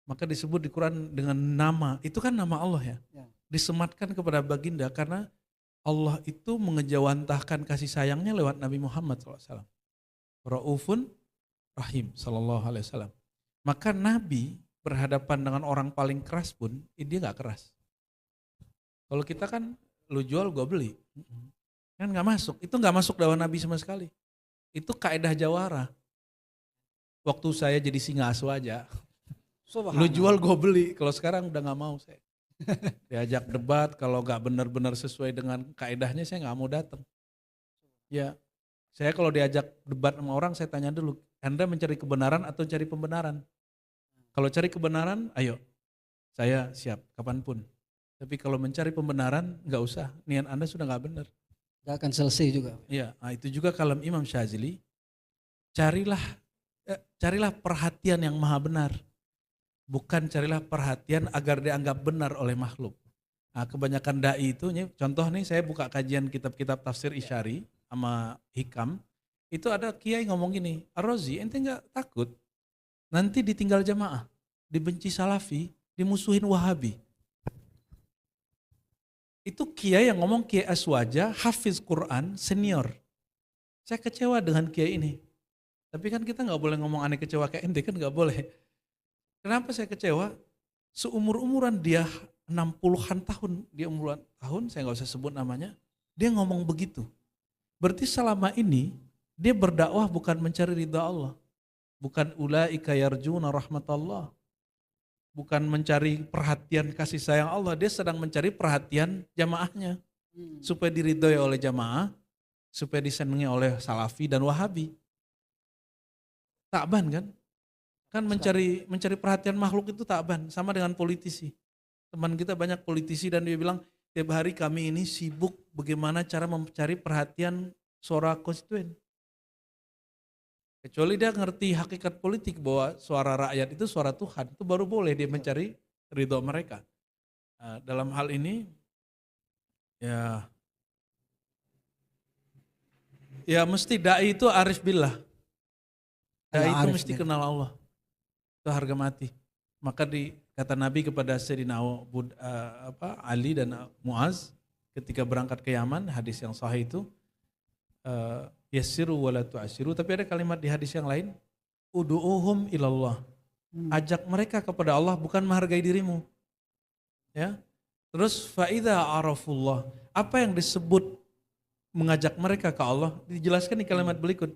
Maka disebut di Quran dengan nama, itu kan nama Allah ya. Disematkan kepada baginda karena Allah itu mengejawantahkan kasih sayangnya lewat Nabi Muhammad SAW. Raufun rahim sallallahu alaihi wasallam. Maka Nabi berhadapan dengan orang paling keras pun, dia gak keras. Kalau kita kan, lu jual gua beli. Kan gak masuk, itu gak masuk dakwah Nabi sama sekali. Itu kaedah jawara. Waktu saya jadi singa asu aja, lu jual gue beli, kalau sekarang udah gak mau saya. Diajak debat, kalau gak benar-benar sesuai dengan kaedahnya saya gak mau datang. Ya, saya kalau diajak debat sama orang saya tanya dulu, Anda mencari kebenaran atau cari pembenaran? Kalau cari kebenaran, ayo, saya siap kapanpun. Tapi kalau mencari pembenaran, gak usah, niat Anda sudah gak benar. Gak akan selesai juga. Ya, itu juga kalam Imam Syazili, carilah perhatian yang maha benar. Bukan carilah perhatian agar dianggap benar oleh makhluk. Nah, kebanyakan dai itu, contoh nih saya buka kajian kitab-kitab tafsir Isyari sama Hikam, itu ada kiai ngomong gini, Ar-Razi ente gak takut nanti ditinggal jamaah, dibenci salafi, dimusuhin wahabi. Itu kiai yang ngomong, Kiai Aswaja, hafiz Quran, senior. Saya kecewa dengan kiai ini. Tapi kan kita gak boleh ngomong aneh kecewa kayak ente, kan gak boleh. Kenapa saya kecewa? Seumur-umuran dia 60-an tahun, dia umuran tahun, saya gak usah sebut namanya, dia ngomong begitu. Berarti selama ini dia berdakwah bukan mencari ridha Allah. Bukan ulaika yarjuna rahmatallah. Bukan mencari perhatian kasih sayang Allah, dia sedang mencari perhatian jamaahnya. Supaya diridhoi oleh jamaah, supaya disenangi oleh salafi dan wahabi. Takban kan? Kan mencari perhatian makhluk itu takban, sama dengan politisi. Teman kita banyak politisi dan dia bilang, tiap hari kami ini sibuk bagaimana cara mencari perhatian suara konstituen. Kecuali dia ngerti hakikat politik bahwa suara rakyat itu suara Tuhan, itu baru boleh dia mencari ridho mereka. Dalam hal ini ya mesti dai itu arif billah. Dai itu Al-arif mesti billah. kenal Allah. Itu harga mati. Maka kata Nabi kepada Sayyidina Ali dan Muaz ketika berangkat ke Yaman, hadis yang sahih itu, yassiru wala tu'assiru, tapi ada kalimat di hadis yang lain, ud'uhum ilallah. Ajak mereka kepada Allah, bukan menghargai dirimu. Ya. Terus faidha arafullah. Apa yang disebut mengajak mereka ke Allah? Dijelaskan di kalimat berikut.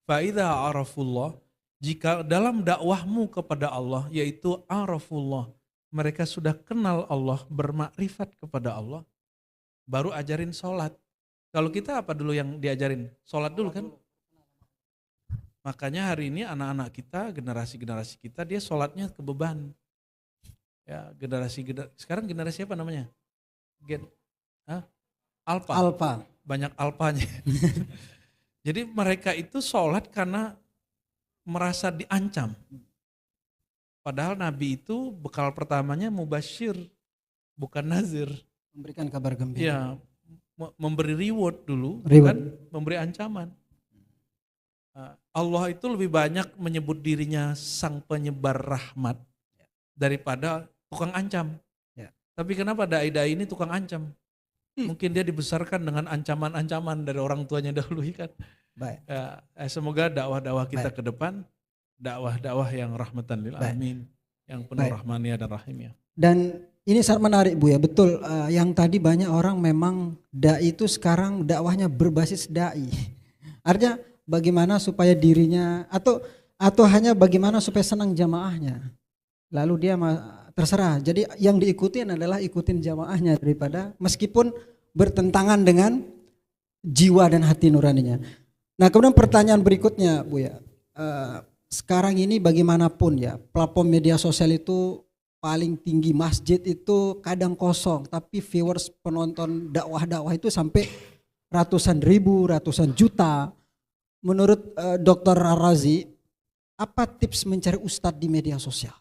Faidha arafullah. Jika dalam dakwahmu kepada Allah, yaitu arafullah, mereka sudah kenal Allah, bermakrifat kepada Allah, baru ajarin sholat. Kalau kita apa dulu yang diajarin? Sholat dulu kan? Makanya hari ini anak-anak kita, generasi-generasi kita, dia sholatnya kebeban. Ya, sekarang generasi apa namanya? Alpa. Banyak alpanya. Jadi mereka itu sholat karena merasa diancam. Padahal Nabi itu bekal pertamanya mubasyir, bukan nazir. Memberikan kabar gembira. Ya, memberi reward dulu, Reward. bukan memberi ancaman. Allah itu lebih banyak menyebut dirinya sang penyebar rahmat daripada tukang ancam. Ya. Tapi kenapa dai-dai ini tukang ancam? Mungkin dia dibesarkan dengan ancaman-ancaman dari orang tuanya dahulu kan. Baik. Semoga dakwah-dakwah kita Baik. ke depan, dakwah-dakwah yang rahmatan lil Baik. alamin, yang penuh Baik. rahmania dan rahimnya. Dan ini sangat menarik Bu ya, betul yang tadi banyak orang memang dai itu sekarang dakwahnya berbasis dai. Artinya bagaimana supaya dirinya atau hanya bagaimana supaya senang jamaahnya. Lalu dia terserah. Jadi yang diikutin adalah ikutin jamaahnya daripada meskipun bertentangan dengan jiwa dan hati nuraninya. Nah, kemudian pertanyaan berikutnya Bu ya. Sekarang ini bagaimanapun ya, platform media sosial itu paling tinggi, masjid itu kadang kosong, tapi viewers penonton dakwah-dakwah itu sampai ratusan ribu, ratusan juta. Menurut Dr. Ar-Razi, apa tips mencari ustadz di media sosial?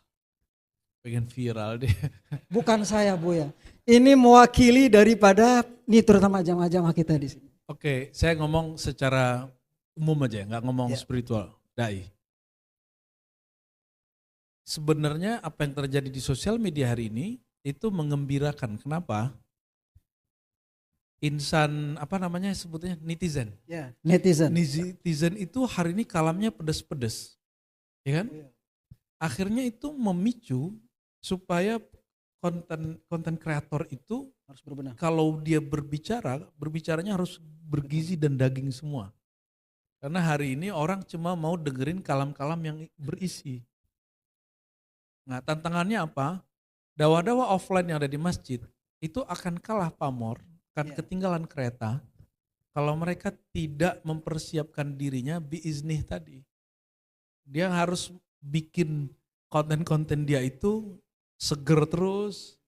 Pengen viral deh. Bukan saya Bu ya, ini mewakili daripada ini terutama jamaah-jamaah kita di sini. Oke, saya ngomong secara umum aja, nggak ngomong Ya. spiritual, dai. Sebenarnya apa yang terjadi di sosial media hari ini itu mengembirakan. Kenapa? Insan apa namanya sebutnya netizen. Ya, netizen. Netizen itu hari ini kalamnya pedas-pedas, ya kan? Akhirnya itu memicu supaya konten kreator itu Harus berbenah. kalau dia berbicaranya harus bergizi dan daging semua. Karena hari ini orang cuma mau dengerin kalam-kalam yang berisi. Nah, tantangannya apa? Dakwah-dakwah offline yang ada di masjid itu akan kalah pamor, akan ketinggalan kereta kalau mereka tidak mempersiapkan dirinya biiznih tadi. Dia harus bikin konten-konten dia itu seger terus,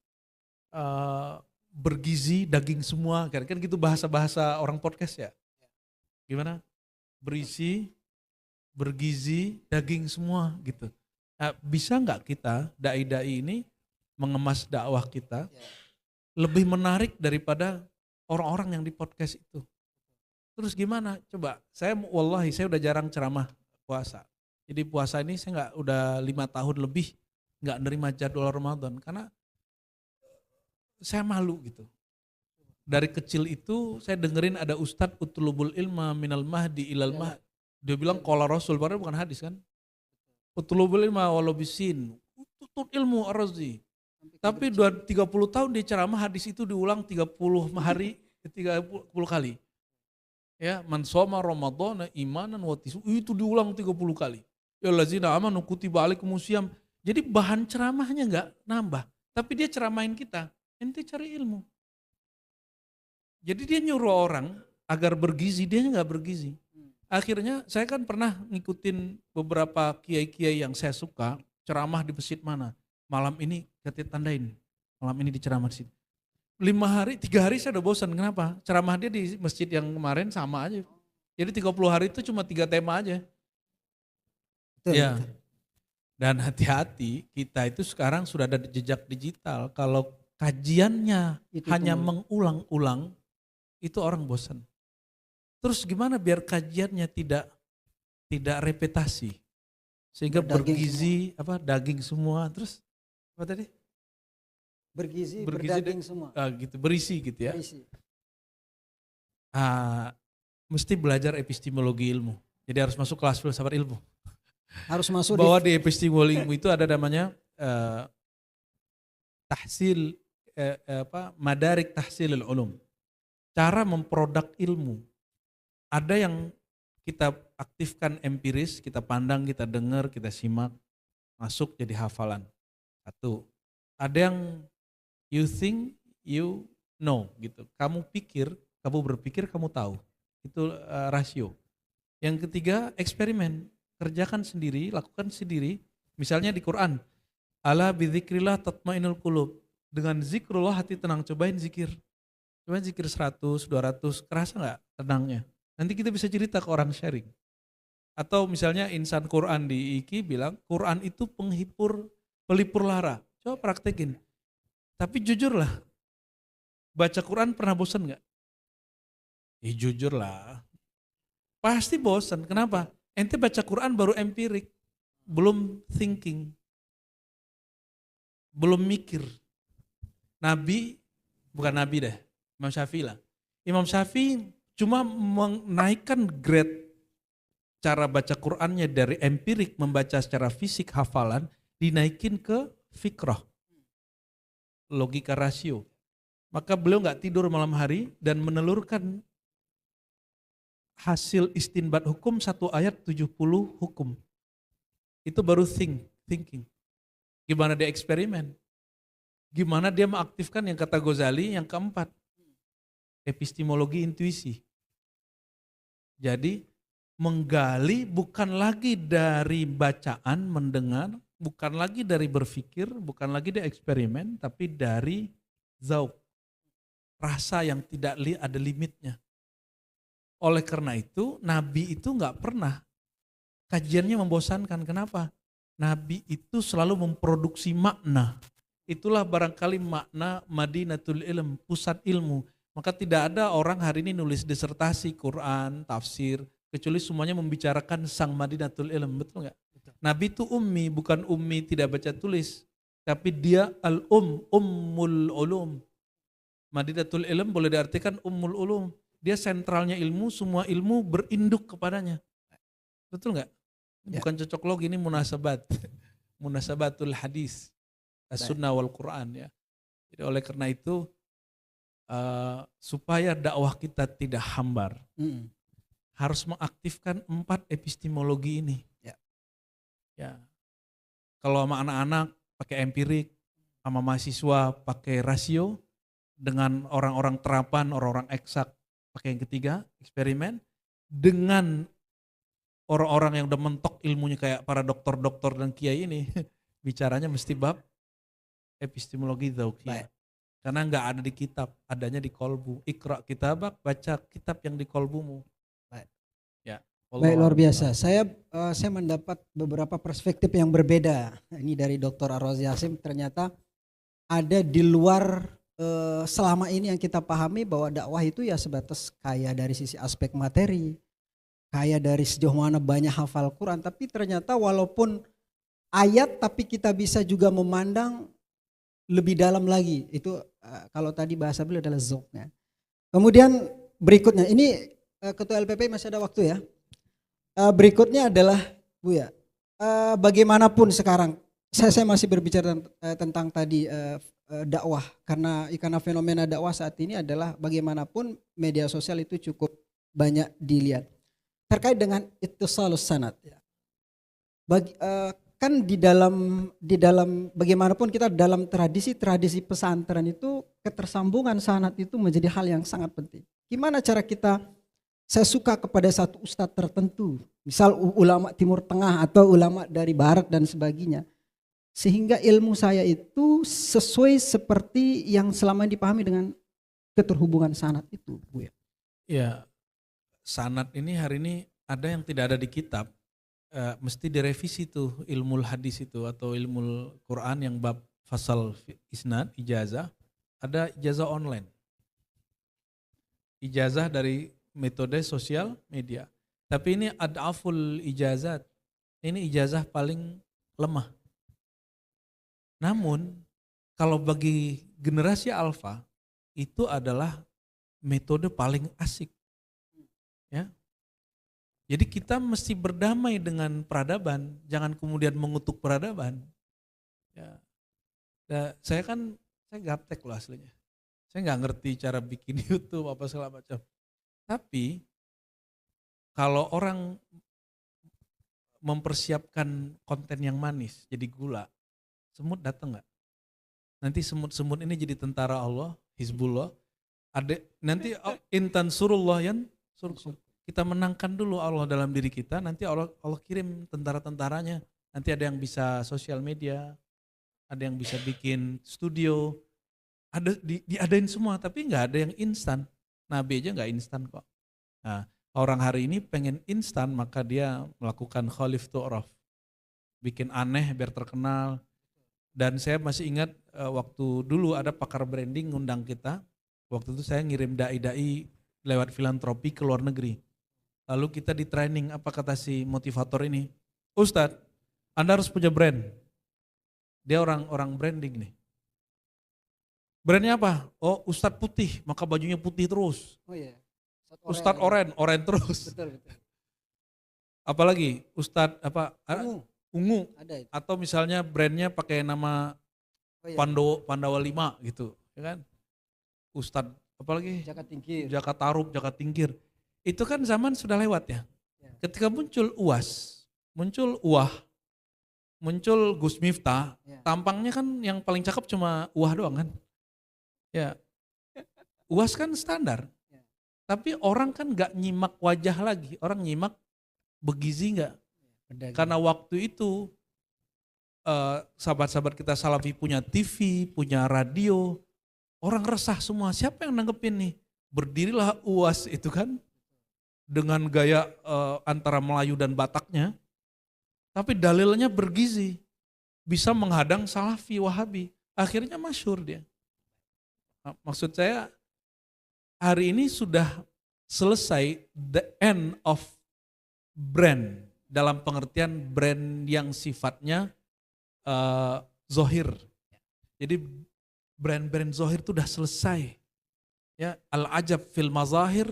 bergizi, daging semua. Kan gitu bahasa-bahasa orang podcast ya. Gimana? Berisi, bergizi, daging semua gitu. Nah, bisa nggak kita dai-dai ini mengemas dakwah kita lebih menarik daripada orang-orang yang di podcast itu? Terus gimana? Coba, saya udah jarang ceramah puasa. Jadi puasa ini saya udah 5 tahun lebih nggak nerima jadwal Ramadan karena saya malu gitu. Dari kecil itu saya dengerin ada Ustadz utlubul ilma minal mahdi ilal mahdi. Dia bilang qala Rasul, padahal bukan hadis kan. Utlubul ilma walau bisin. Tutut ilmu Ar-Razi. Tapi 30 tahun dia ceramah hadis itu diulang 30 hari, 30 kali. Ya, man shoma ramadhana imanan wa tisu, itu diulang 30 kali. Ya allazina amanu kutiba alaikumusiyam. Jadi bahan ceramahnya enggak nambah, tapi dia ceramahin kita. Ente cari ilmu. Jadi dia nyuruh orang agar bergizi, dia enggak bergizi. Akhirnya saya kan pernah ngikutin beberapa kiai-kiai yang saya suka, ceramah di masjid mana. Malam ini kita tandain, malam ini diceramah di sini. 3 hari saya udah bosan. Kenapa? Ceramah dia di masjid yang kemarin sama aja. Jadi 30 hari itu cuma 3 tema aja. Betul, Dan hati-hati, kita itu sekarang sudah ada jejak digital. Kalau kajiannya Itu hanya tuh. mengulang-ulang, itu orang bosan. Terus gimana biar kajiannya tidak repetasi sehingga Berdaging bergizi daging semua, terus apa tadi? Bergizi, Bergizi berdaging semua. Gitu, berisi gitu ya. Berisi. Mesti belajar epistemologi ilmu. Jadi harus masuk kelas filsafat ilmu. Harus masuk Bahwa di epistemologi ilmu itu ada namanya tahsil madarik tahsilul ulum. Cara memproduk ilmu. Ada yang kita aktifkan empiris, kita pandang, kita dengar, kita simak, masuk jadi hafalan. Satu. Ada yang you think, you know gitu. Kamu berpikir, kamu tahu. Itu rasio. Yang ketiga, eksperimen. Kerjakan sendiri, lakukan sendiri. Misalnya di Quran, ala bidzikrillah tatmainul qulub. Dengan zikrullah hati tenang. Cobain zikir 100, 200, kerasa nggak tenangnya? Nanti kita bisa cerita ke orang sharing. Atau misalnya insan Quran di IKI bilang, Quran itu pelipur lara. Coba praktekin. Tapi jujurlah, baca Quran pernah bosan nggak? Jujur lah. Pasti bosan. Kenapa? Ente baca Quran baru empirik, belum thinking, belum mikir. Imam Syafi'i lah. Imam Syafi'i cuma menaikkan grade cara baca Qurannya dari empirik membaca secara fisik hafalan, dinaikin ke fikrah, logika rasio. Maka beliau nggak tidur malam hari dan menelurkan hasil istinbat hukum 1 ayat 70 hukum. Itu baru thinking. Gimana dia eksperimen? Gimana dia mengaktifkan yang kata Ghazali yang keempat, epistemologi intuisi. Jadi menggali bukan lagi dari bacaan, mendengar, bukan lagi dari berpikir, bukan lagi dari eksperimen, tapi dari zauq, rasa yang tidak ada limitnya. Oleh karena itu, Nabi itu nggak pernah kajiannya membosankan. Kenapa? Nabi itu selalu memproduksi makna. Itulah barangkali makna Madinatul Ilm, pusat ilmu. Maka tidak ada orang hari ini nulis disertasi Quran, tafsir, kecuali semuanya membicarakan sang Madinatul Ilm, betul nggak? Nabi itu ummi, bukan ummi tidak baca tulis, tapi dia ummul ulum. Madinatul Ilm boleh diartikan ummul ulum. Dia sentralnya ilmu, semua ilmu berinduk kepadanya. Betul nggak? Bukan cocok logi, ini munasabatul hadis, as-sunnah wal Quran ya. Jadi oleh karena itu supaya dakwah kita tidak hambar, harus mengaktifkan 4 epistemologi ini. Ya. Kalau sama anak-anak pakai empirik, sama mahasiswa pakai rasio, dengan orang-orang terapan, orang-orang eksak pakai yang ketiga, eksperimen, dengan orang-orang yang udah mentok ilmunya kayak para dokter-dokter dan kiai ini, bicaranya mesti bab epistemologi dzauqiyah. Karena nggak ada di kitab, adanya di kolbu. Iqra kitabak, baca kitab yang di kolbumu. Ya. Baik, luar biasa. Saya mendapat beberapa perspektif yang berbeda. Ini dari Dr. Ar-Razi Hasim, ternyata ada di luar selama ini yang kita pahami bahwa dakwah itu ya sebatas kaya dari sisi aspek materi, kaya dari sejauh mana banyak hafal Quran, tapi ternyata walaupun ayat tapi kita bisa juga memandang lebih dalam lagi. Itu kalau tadi bahasa beliau adalah zauqnya. Kemudian berikutnya, ini Ketua LPP masih ada waktu ya. Berikutnya adalah Buya, bagaimanapun sekarang saya masih berbicara tentang tadi dakwah, karena fenomena dakwah saat ini adalah bagaimanapun media sosial itu cukup banyak dilihat terkait dengan ittisalus sanad ya. Kan di dalam bagaimanapun kita dalam tradisi pesantren itu ketersambungan sanad itu menjadi hal yang sangat penting. Gimana cara kita, saya suka kepada satu ustadz tertentu, misal ulama Timur Tengah atau ulama dari Barat dan sebagainya, sehingga ilmu saya itu sesuai seperti yang selama dipahami dengan keterhubungan sanad itu, Bu ya. Ya, sanad ini hari ini ada yang tidak ada di kitab, mesti direvisi tuh ilmu hadis itu atau ilmu Quran yang bab fasal isnad ijazah, ada ijazah online. Ijazah dari metode sosial media. Tapi ini ad'aful ijazat. Ini ijazah paling lemah. Namun kalau bagi generasi alfa itu adalah metode paling asik. Ya. Jadi kita mesti berdamai dengan peradaban, jangan kemudian mengutuk peradaban. Ya. Saya gaptek loh aslinya. Saya nggak ngerti cara bikin YouTube apa segala macam. Tapi kalau orang mempersiapkan konten yang manis jadi gula, semut datang nggak? Nanti semut-semut ini jadi tentara Allah, Hizbullah. Nanti intan surullah yan surkum. Kita menangkan dulu Allah dalam diri kita, nanti Allah kirim tentara-tentaranya. Nanti ada yang bisa sosial media, ada yang bisa bikin studio, diadain semua, tapi nggak ada yang instan. Nabi aja nggak instan kok. Nah, orang hari ini pengen instan, maka dia melakukan khalif tu'raf. Bikin aneh biar terkenal. Dan saya masih ingat waktu dulu ada pakar branding ngundang kita. Waktu itu saya ngirim dai-dai lewat filantropi ke luar negeri. Lalu kita di training, apa kata si motivator ini? Ustadz, Anda harus punya brand. Dia orang branding nih. Brandnya apa? Oh, Ustadz putih, maka bajunya putih terus. Oh iya. Ustadz oren terus. Betul. Apalagi Ustadz apa? Ungu. Ada itu. Atau misalnya brandnya pakai nama Pandawa 5 gitu, ya kan? Ustadz apalagi? Jaka Tarub, Jaka Tingkir. Itu kan zaman sudah lewat ya. Ketika muncul UAS, muncul UAH, muncul Gus Miftah, tampangnya kan yang paling cakep cuma UAH doang kan. Ya, UAS kan standar. Tapi orang kan gak nyimak wajah lagi, orang nyimak begizi gak. Karena waktu itu sahabat-sahabat kita Salafi punya TV, punya radio, orang resah semua. Siapa yang nanggepin nih? Berdirilah UAS itu kan dengan gaya antara Melayu dan Bataknya, tapi dalilnya bergizi, bisa menghadang Salafi, Wahabi. Akhirnya masyhur dia. Maksud saya hari ini sudah selesai the end of brand dalam pengertian brand yang sifatnya zohir. Jadi brand-brand zohir itu sudah selesai. Ya, al-ajab fil mazahir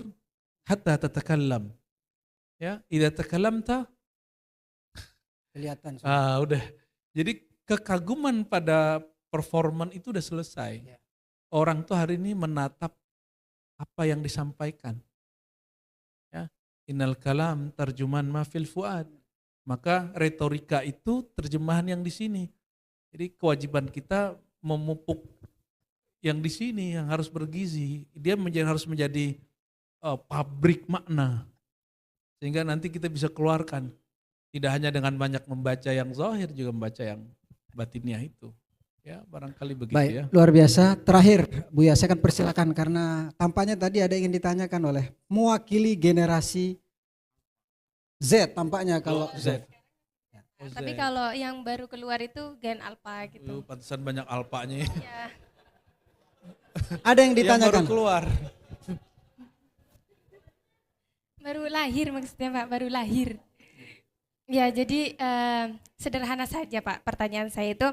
hatta tatakallam. Ya, idza takallamta kelihatan. Udah. Jadi kekaguman pada performan itu udah selesai. Ya. Orang tuh hari ini menatap apa yang disampaikan. Ya, innal kalam tarjuman ma fil fuad. Maka retorika itu terjemahan yang di sini. Jadi kewajiban kita memupuk yang di sini yang harus bergizi. Dia harus menjadi pabrik makna. Sehingga nanti kita bisa keluarkan. Tidak hanya dengan banyak membaca yang zahir, juga membaca yang batiniah itu. Ya, barangkali begitu. Baik, ya. luar biasa. Terakhir, Buya, saya akan persilakan karena tampaknya tadi ada yang ingin ditanyakan oleh mewakili generasi Z tampaknya kalau Z. Tapi kalau yang baru keluar itu Gen Alpha gitu. Pantesan banyak alpanya. Ya. ada yang Yang ditanyakan. baru keluar. Baru lahir maksudnya Pak, baru lahir. Ya jadi sederhana saja Pak pertanyaan saya itu.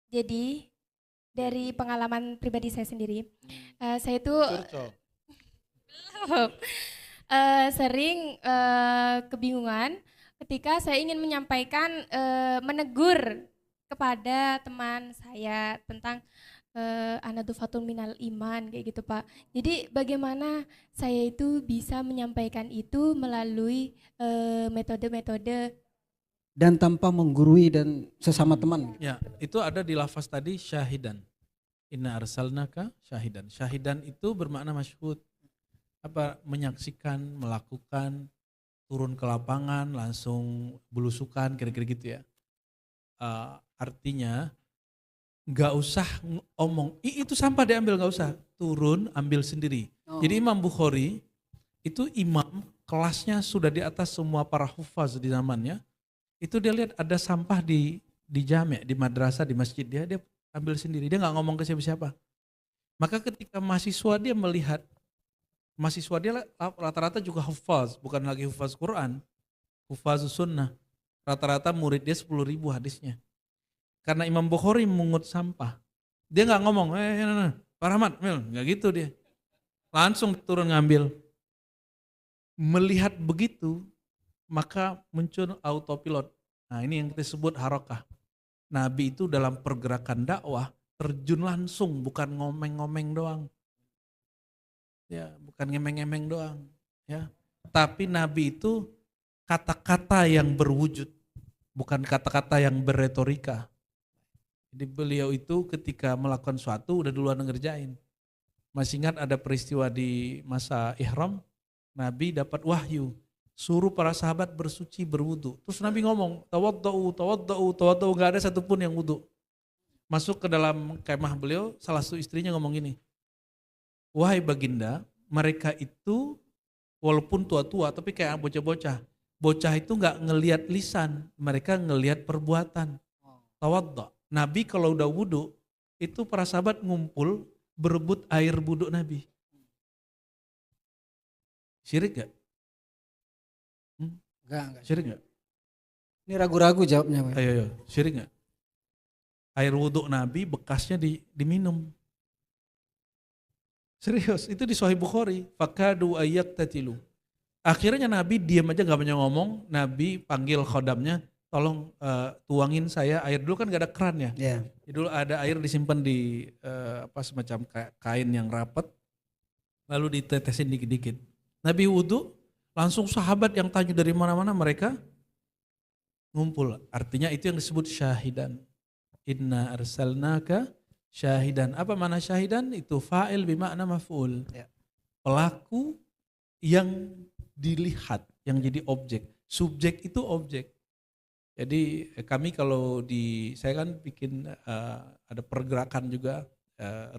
Jadi dari pengalaman pribadi saya sendiri, saya itu sering kebingungan ketika saya ingin menyampaikan, menegur kepada teman saya tentang anadzufatun minal iman kayak gitu Pak. Jadi bagaimana saya itu bisa menyampaikan itu melalui metode-metode Dan tanpa menggurui dan sesama teman. Ya, itu ada di lafaz tadi syahidan. Inna arsalnaka syahidan. Syahidan itu bermakna masyhud. Apa? Menyaksikan, melakukan, turun ke lapangan, langsung belusukan, kira-kira gitu ya. Artinya nggak usah omong, itu sampah diambil, nggak usah. Turun, ambil sendiri. Jadi Imam Bukhari itu imam kelasnya sudah di atas semua para hufaz di zamannya. Itu dia lihat ada sampah di jami', di madrasah, di masjid dia ambil sendiri. Dia nggak ngomong ke siapa-siapa. Maka ketika mahasiswa dia melihat, mahasiswa dia rata-rata juga hufaz, bukan lagi hufaz Quran, hufaz sunnah. Rata-rata murid dia 10.000 hadisnya. Karena Imam Bukhari mengut sampah, dia nggak ngomong, Pak Rahmat, nggak gitu dia. Langsung turun ngambil. Melihat begitu, maka muncul autopilot. Nah ini yang kita sebut harokah. Nabi itu dalam pergerakan dakwah terjun langsung, bukan ngomeng-ngomeng doang. Ya, bukan ngemeng-ngemeng doang. Ya, tapi Nabi itu kata-kata yang berwujud, bukan kata-kata yang berretorika. Jadi beliau itu ketika melakukan suatu udah duluan ngerjain. Masih ingat ada peristiwa di masa ihram, Nabi dapat wahyu, suruh para sahabat bersuci berwudu. Terus Nabi ngomong, tawadda'u, gak ada satupun yang wudu. Masuk ke dalam kemah beliau, salah satu istrinya ngomong gini, wahai baginda, mereka itu walaupun tua-tua tapi kayak bocah-bocah. Bocah itu gak ngelihat lisan, mereka ngelihat perbuatan. Tawadda. Nabi kalau udah wudu, itu para sahabat ngumpul berebut air wuduk Nabi. Syirik gak? Enggak. Syirik gak? Ini ragu-ragu jawabnya. Pak. Ayo, syirik gak? Air wuduk Nabi bekasnya diminum. Serius, itu di Sahih Bukhari. Fakadu ayyak tatilu. Akhirnya Nabi diam aja gak banyak ngomong. Nabi panggil khodamnya, tolong tuangin saya air. Dulu kan gak ada keran ya. Yeah. Dulu ada air disimpan di semacam kain yang rapat. Lalu ditetesin dikit-dikit. Nabi wudhu, langsung sahabat yang tanya dari mana-mana mereka ngumpul. Artinya itu yang disebut syahidan. Inna arsalnaka syahidan. Apa mana syahidan? Itu fa'il bimakna maf'ul. Ya. Pelaku yang dilihat, yang jadi objek. Subjek itu objek. Jadi kami kalau saya kan bikin ada pergerakan juga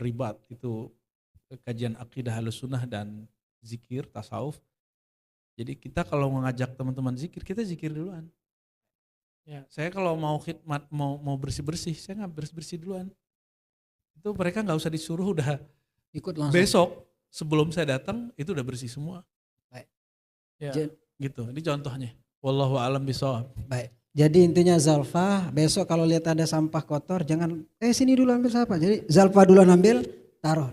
ribat. Itu kajian akidah Ahlussunnah dan zikir, tasawuf. Jadi kita kalau mengajak teman-teman zikir, kita zikir duluan. Ya, saya kalau mau khidmat, mau bersih-bersih, saya nggak bersih-bersih duluan. Itu mereka nggak usah disuruh, udah Ikut langsung. besok sebelum saya datang itu udah bersih semua. Baik. Ya, gitu. Ini contohnya. Wallahu a'lam bishawab. Baik. Jadi intinya Zalfa, besok kalau lihat ada sampah kotor, jangan sini dulu ambil sampah. Jadi Zalfa duluan ambil, taruh.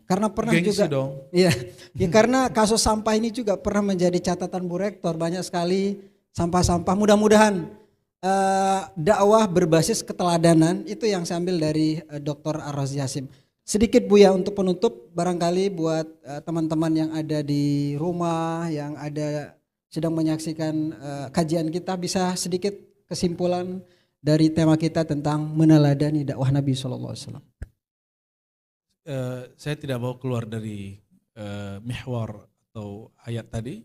Karena pernah Gengsi juga, dong. ya, karena kasus sampah ini juga pernah menjadi catatan Bu Rektor, banyak sekali sampah-sampah. Mudah-mudahan dakwah berbasis keteladanan itu yang saya ambil dari Dr. Ar-Razi Hasim. Sedikit Bu ya untuk penutup, barangkali buat teman-teman yang ada di rumah, yang ada sedang menyaksikan kajian kita, bisa sedikit kesimpulan dari tema kita tentang meneladani dakwah Nabi SAW. Saya tidak mau keluar dari mihwar atau ayat tadi.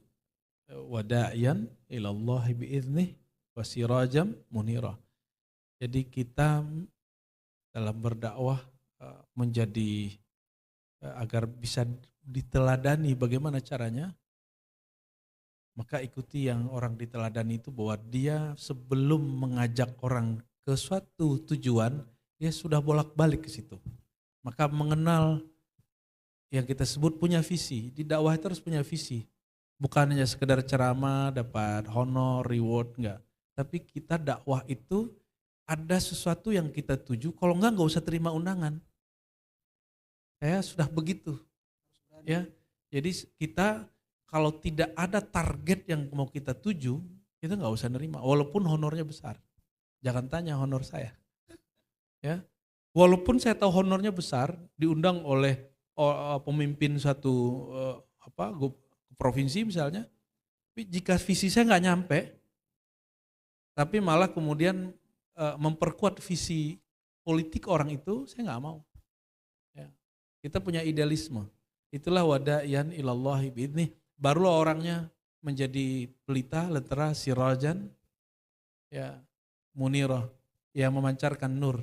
Wada'iyan ilallahi bi'idhnih wasirajam munira. Jadi kita dalam berdakwah menjadi agar bisa diteladani bagaimana caranya, maka ikuti yang orang diteladani itu bahwa dia sebelum mengajak orang ke suatu tujuan, dia sudah bolak-balik ke situ. Maka mengenal yang kita sebut punya visi, di dakwah itu harus punya visi. Bukan hanya sekedar ceramah, dapat honor, reward, enggak. Tapi kita dakwah itu ada sesuatu yang kita tuju, kalau enggak usah terima undangan. Saya sudah begitu. Ya, jadi kita kalau tidak ada target yang mau kita tuju, kita enggak usah nerima, walaupun honornya besar. Jangan tanya honor saya. Ya, walaupun saya tahu honornya besar, diundang oleh pemimpin satu provinsi misalnya, tapi jika visi saya nggak nyampe, tapi malah kemudian memperkuat visi politik orang itu, saya nggak mau. Ya. Kita punya idealisme. Itulah wada'iyan ilallahi bi'idhnih. Barulah orangnya menjadi pelita, lentera, sirajan, ya, munirah, yang memancarkan nur.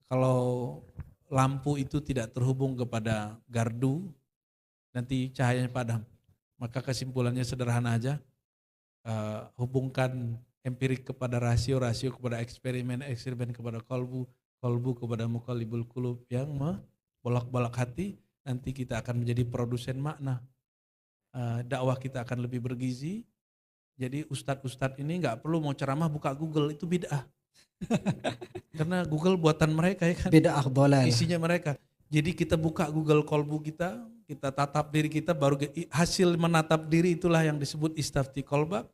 Kalau lampu itu tidak terhubung kepada gardu, nanti cahayanya padam. Maka kesimpulannya sederhana aja, hubungkan empirik kepada rasio, rasio kepada eksperimen, eksperimen kepada kolbu, Qalbu kepada muqallibul qulub, yang bolak-balik hati. Nanti kita akan menjadi produsen makna. Dakwah kita akan lebih bergizi. Jadi ustadz-ustadz ini nggak perlu mau ceramah buka Google, itu bid'ah. Karena Google buatan mereka ya kan. Bid'ah dhalal. Isinya mereka. Jadi kita buka Google Qalbu kita tatap diri kita, baru hasil menatap diri itulah yang disebut istafti qalbak.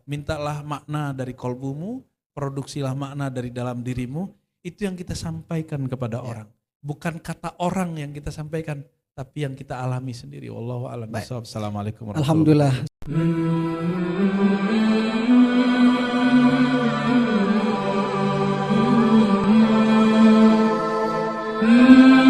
Mintalah makna dari qalbumu, produksilah makna dari dalam dirimu. Itu yang kita sampaikan kepada orang. Bukan kata orang yang kita sampaikan, tapi yang kita alami sendiri. Wallahu a'lam bishawab. Assalamualaikum warahmatullahi wabarakatuh. Alhamdulillah.